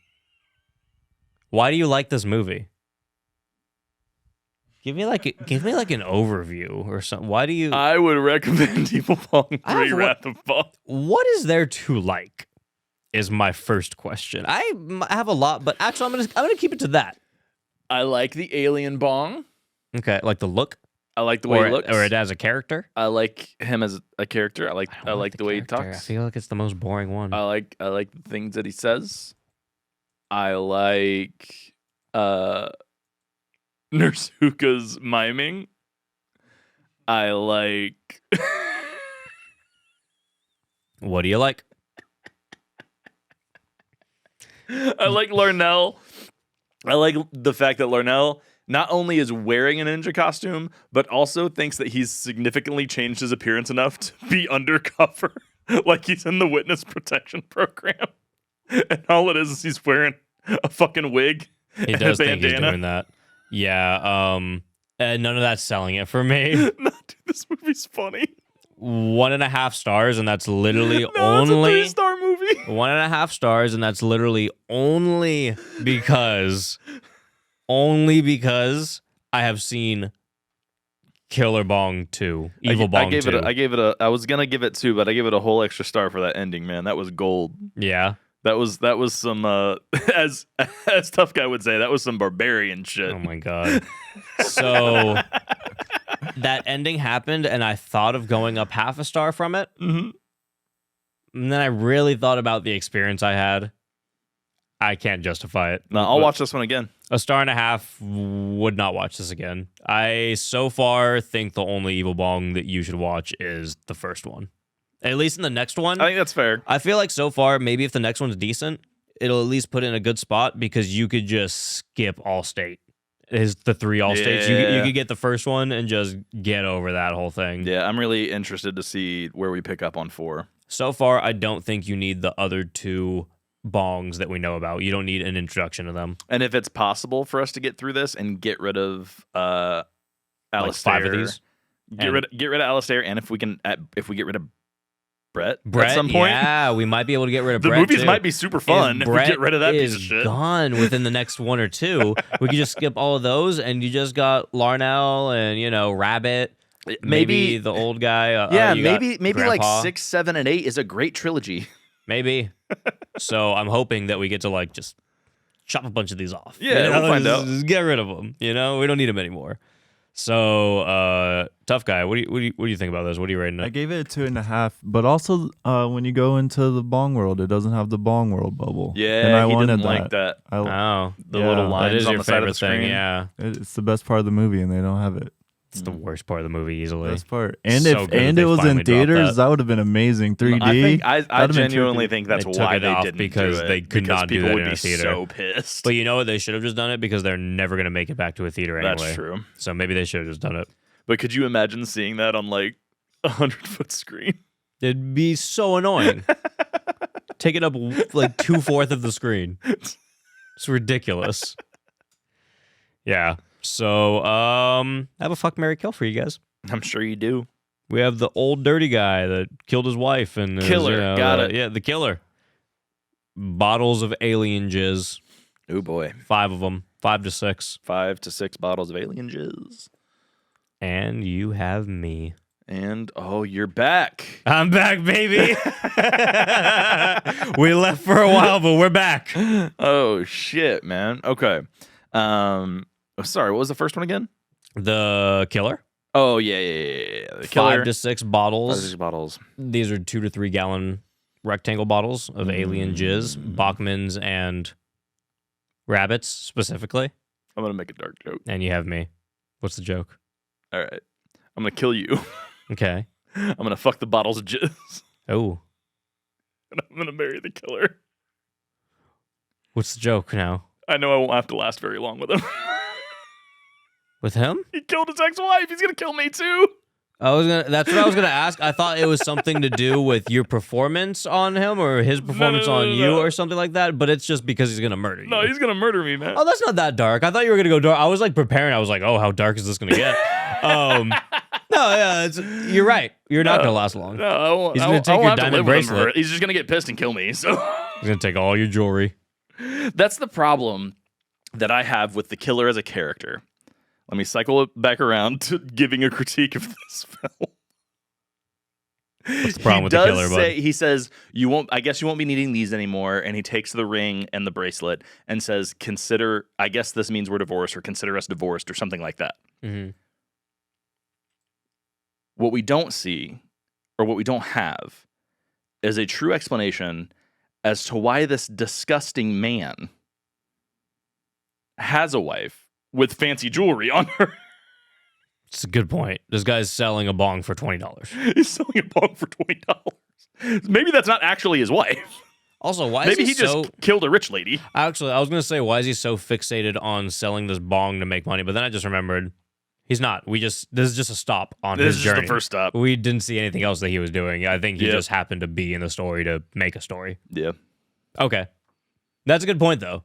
Why do you like this movie? Give me like an overview or something. Why do you? I would recommend Evil Bong 3 have Wrath of Bong. What is there to like? Is my first question. I have a lot, but actually, I'm gonna keep it to that. I like the alien Bong. Okay, like the look, I like the way he looks. or it as a character. I like him as a character. I like the way he character. I talks. feel like it's the most boring one. I like the things that he says. I like Nurse Hookah's miming. I like What do you like? I like Larnell. I like the fact that Larnell not only is wearing a ninja costume, but also thinks that he's significantly changed his appearance enough to be undercover, like he's in the witness protection program. And all it is he's wearing a fucking wig He and does a think he's bandana. doing that. Yeah. None of that's selling it for me. No, dude, this movie's funny. 1.5 stars, and that's literally No, only it's a 3-star movie. 1.5 stars, and that's literally only because I have seen Killer Bong 2, Evil Bong 2. I was gonna give it 2, but I gave it a whole extra star for that ending, man. That was gold. Yeah. That was some as Tough Guy would say, that was some barbarian shit. Oh my god. So that ending happened, and I thought of going up 0.5 star from it. Mm-hmm. And then I really thought about the experience I had. I can't justify it. No, I'll But watch this one again. 1.5 stars would not watch this again. I so far think the only Evil Bong that you should watch is the first one. At least in the next one. I think that's fair. I feel like so far, maybe if the next one's decent, it'll at least put it in a good spot because you could just skip Allstate. Is the 3 Allstates. Yeah. You could get the first one and just get over that whole thing. Yeah, I'm really interested to see where we pick up on 4. So far, I don't think you need the other 2 bongs that we know about. You don't need an introduction to them. And if it's possible for us to get through this and get rid of Alistair, Like 5 of these. get rid of Alistair, and if we get rid of Brett Brett, at some point, yeah, we might be able to get rid of the Brett movies too. might be super fun if we Brett get rid of that piece is of shit. gone within the next 1 or 2. We could just skip all of those, and you just got Larnell and Rabbit. Maybe the old guy. Yeah, you got maybe Grandpa. like 6, 7, and 8 is a great trilogy. Maybe. So I'm hoping that we get to like just chop a bunch of these off. Yeah, we'll find out. Just get rid of them. We don't need them anymore. So, Tough Guy, what do you think about this? What are you rating I it? gave it a 2.5, but also when you go into the Bong world, it doesn't have the Bong world bubble. Yeah, and I he wanted didn't like that. Oh, The Yeah. little that lines is on your the side of favorite the screen. thing. Yeah, It's the best part of the movie, and they don't have it. it's the worst part of the movie easily. Best part. And So if good that and they it was finally in dropped theaters, that. that would have been amazing. 3D. I That'd have been genuinely trippy. think that's They took why it they off didn't because do it, they could because not do people that would in a be theater. so pissed. But you know what? They should have just done it because they're never going to make it back to a theater anyway. That's true. So maybe they should have just done it. But could you imagine seeing that on like 100-foot screen? It'd be so annoying. Take it up like 2/4 of the screen. It's ridiculous. Yeah. So, I have a fuck, marry, kill for you guys. I'm sure you do. We have the old dirty guy that killed his wife and Killer. Got it. Yeah, the killer. Bottles of alien jizz. Oh boy. 5 of them. 5 to 6. 5 to 6 bottles of alien jizz. And you have me. And oh, you're back. I'm back, baby. We left for a while, but we're back. Oh shit, man. Okay. Sorry, what was the first one again? The killer. Oh yeah. The killer. 5 to 6 bottles. 5 to 6 bottles. These are 2 to 3 gallon rectangle bottles of alien jizz, Bachmans and rabbits specifically. I'm gonna make a dark joke. And you have me. What's the joke? All right. I'm gonna kill you. Okay. I'm gonna fuck the bottles of jizz. Oh. And I'm gonna marry the killer. What's the joke now? I know I won't have to last very long with him. With him? He killed his ex-wife. He's gonna kill me too. That's what I was gonna ask. I thought it was something to do with your performance on him or his performance on you or something like that, but it's just because he's gonna murder you. No, he's gonna murder me, man. Oh, that's not that dark. I thought you were gonna go dark. I was like preparing. I was like, oh, how dark is this gonna get? No, yeah, you're right. You're not gonna last long. No, I won't. He's gonna take your diamond bracelet. He's just gonna get pissed and kill me. So He's gonna take all your jewelry. that's the problem that I have with the killer as a character. Let me cycle it back around to giving a critique of this film. What's the problem with the killer, bud? He says, "You won't. I guess you won't be needing these anymore." And he takes the ring and the bracelet and says, "Consider. I guess this means we're divorced, or consider us divorced, or something like that." Mm-hmm. What we don't see, or what we don't have, is a true explanation as to why this disgusting man has a wife with fancy jewelry on her. It's a good point. This guy's selling a bong for $20. He's selling a bong for $20. Maybe that's not actually his wife. Also, why Maybe is he just killed a rich lady. Actually, I was going to say, why is he so fixated on selling this bong to make money? But then I just remembered he's not. This is just a stop on his This is journey. just the first stop. We didn't see anything else that he was doing. I think he just happened to be in the story to make a story. Yeah. Okay. That's a good point, though.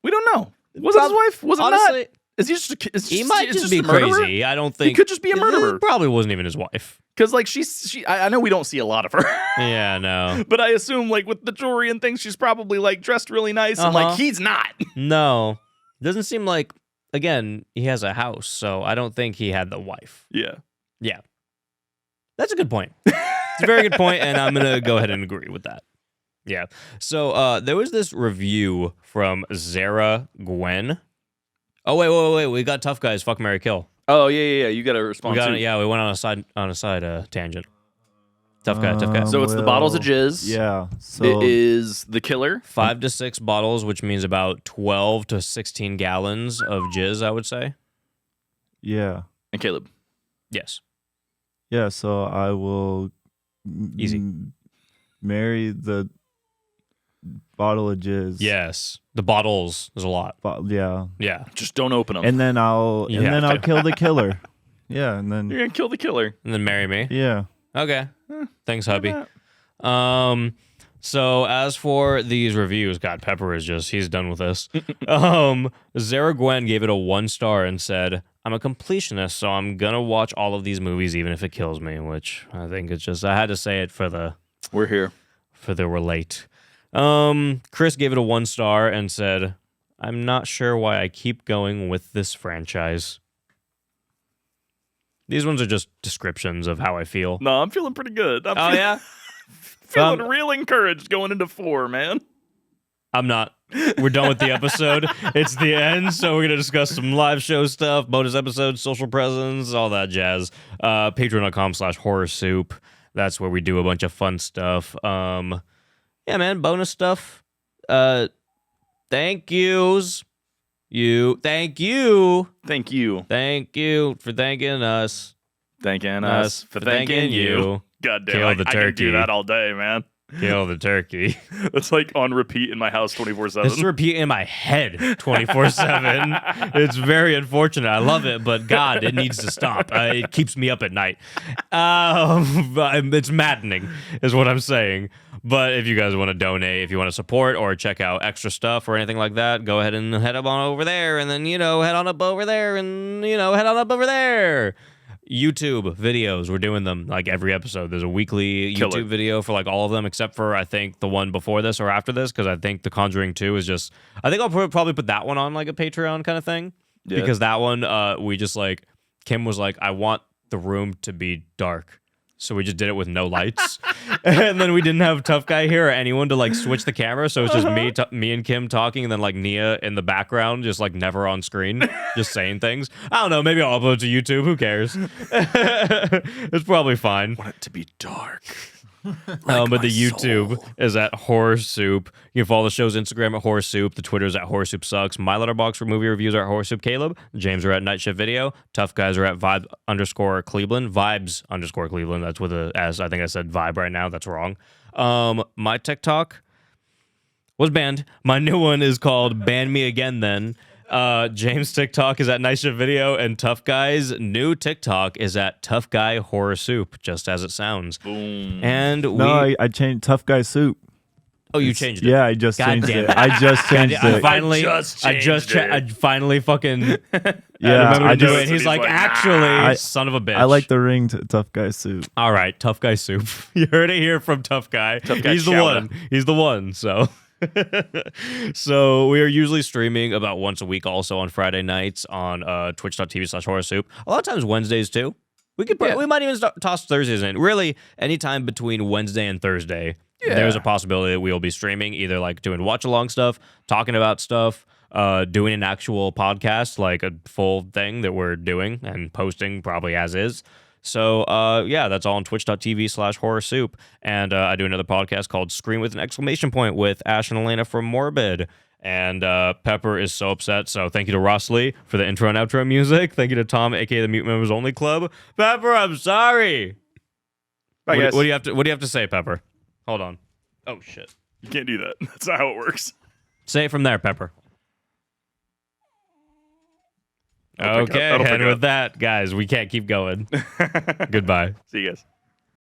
We don't know. Was it his wife? Was it honestly, not? Is he just? He might just be a murderer? crazy. I don't think He could just be a murderer. It probably wasn't even his wife. Because like I know we don't see a lot of her. Yeah, no. But I assume like with the jewelry and things, she's probably like dressed really nice, and like he's not. No, doesn't seem like. Again, he has a house, so I don't think he had the wife. Yeah. Yeah, that's a good point. It's a very good point, and I'm gonna go ahead and agree with that. Yeah. So there was this review from Zara Gwen. Oh wait! We got tough guys. Fuck, marry, kill. Oh yeah. You got to respond. We went on a side tangent. Tough guy. So it's the bottles of jizz. Yeah. So It is the killer. 5 to 6 bottles, which means about 12 to 16 gallons of jizz, I would say. yeah. And Caleb. Yes. Yeah, so I will Easy. marry the bottle of jizz. Yes. The bottles. There's a lot. Yeah. Yeah. Just don't open them. And then I'll You have I'll to. kill the killer. Yeah, and then You're gonna kill the killer. And then marry me. yeah. Okay. Thanks, hubby. So as for these reviews, God, Pepper is he's done with this. Zara Gwen gave it a 1 star and said, I'm a completionist, so I'm gonna watch all of these movies even if it kills me, which I think it's just, I had to say it We're here. for the relate. Chris gave it a 1 star and said, I'm not sure why I keep going with this franchise. These ones are just descriptions of how I feel. No, I'm feeling pretty good. Yeah? Feeling real encouraged going into 4, man. I'm not. We're done with the episode. It's the end, so we're going to discuss some live show stuff, bonus episodes, social presence, all that jazz. Patreon.com/horror soup. That's where we do a bunch of fun stuff. Yeah, man, bonus stuff. Thank yous. Thank you. Thank you. Thank you for thanking us. Thanking us for thanking you. God damn, Kill I the can do turkey. that all day, man. Kill the turkey. That's like on repeat in my house 24/7. It's repeating in my head 24/7. It's very unfortunate. I love it, but God, it needs to stop. It keeps me up at night. It's maddening, is what I'm saying. But if you guys want to donate, if you want to support or check out extra stuff or anything like that, go ahead and head up on over there, and then head on up over there, and head on up over there. YouTube videos, we're doing them like every episode. There's a weekly YouTube video for like all of them, except for I think the one before this or after this, because I think The Conjuring 2 is just. I think I'll probably put that one on like a Patreon kind of thing, because that one we just like Kim was like, I want the room to be dark. So we just did it with no lights, and then we didn't have Tough Guy here or anyone to like switch the camera. So it's just me and Kim talking, and then like Nia in the background, just like never on screen, just saying things. I don't know. Maybe I'll upload to YouTube. Who cares? It's probably fine. I want it to be dark. But the YouTube is at Horror Soup. You can follow the show's Instagram at Horror Soup. The Twitter's at Horror Soup Sucks. My Letterboxd for movie reviews are at Horror Soup Caleb. James are at Night Shift Video. Tough Guys are at Vibe_Cleveland. Vibes_Cleveland. That's with a S. I think I said Vibe right now. That's wrong. My TikTok was banned. My new one is called Ban Me Again Then. James' TikTok is at Nice Shift Video, and Tough Guy's new TikTok is at Tough Guy Horror Soup, just as it sounds. Boom. And I changed Tough Guy Soup. Oh, you changed it? Yeah, I just God changed damn it. it. I just changed it. I finally fucking Yeah, remember I to do just- it. And he's like, Nah. actually, son of a bitch. I like the ring to Tough Guy Soup. All right, Tough Guy Soup. You heard it here from Tough Guy. Guy He's the chowder. one. He's the one. So. So we are usually streaming about once a week, also on Friday nights on twitch.tv/horror soup. A lot of times Wednesdays too. We might even toss Thursdays in. Really, anytime between Wednesday and Thursday, there's a possibility that we will be streaming, either like doing watch along stuff, talking about stuff, doing an actual podcast, like a full thing that we're doing and posting probably as is. So, that's all on twitch.tv/horror soup. And I do another podcast called Scream with an exclamation point with Ash and Elena from Morbid. And Pepper is so upset. So thank you to Ross Lee for the intro and outro music. Thank you to Tom, aka the Mute Members Only Club. Pepper, I'm sorry. Bye, guys. What do you have to say, Pepper? Hold on. Oh shit. You can't do that. That's not how it works. Say it from there, Pepper. That'll pick Okay, up. That'll and pick with up. that, guys, we can't keep going. Goodbye. See you guys.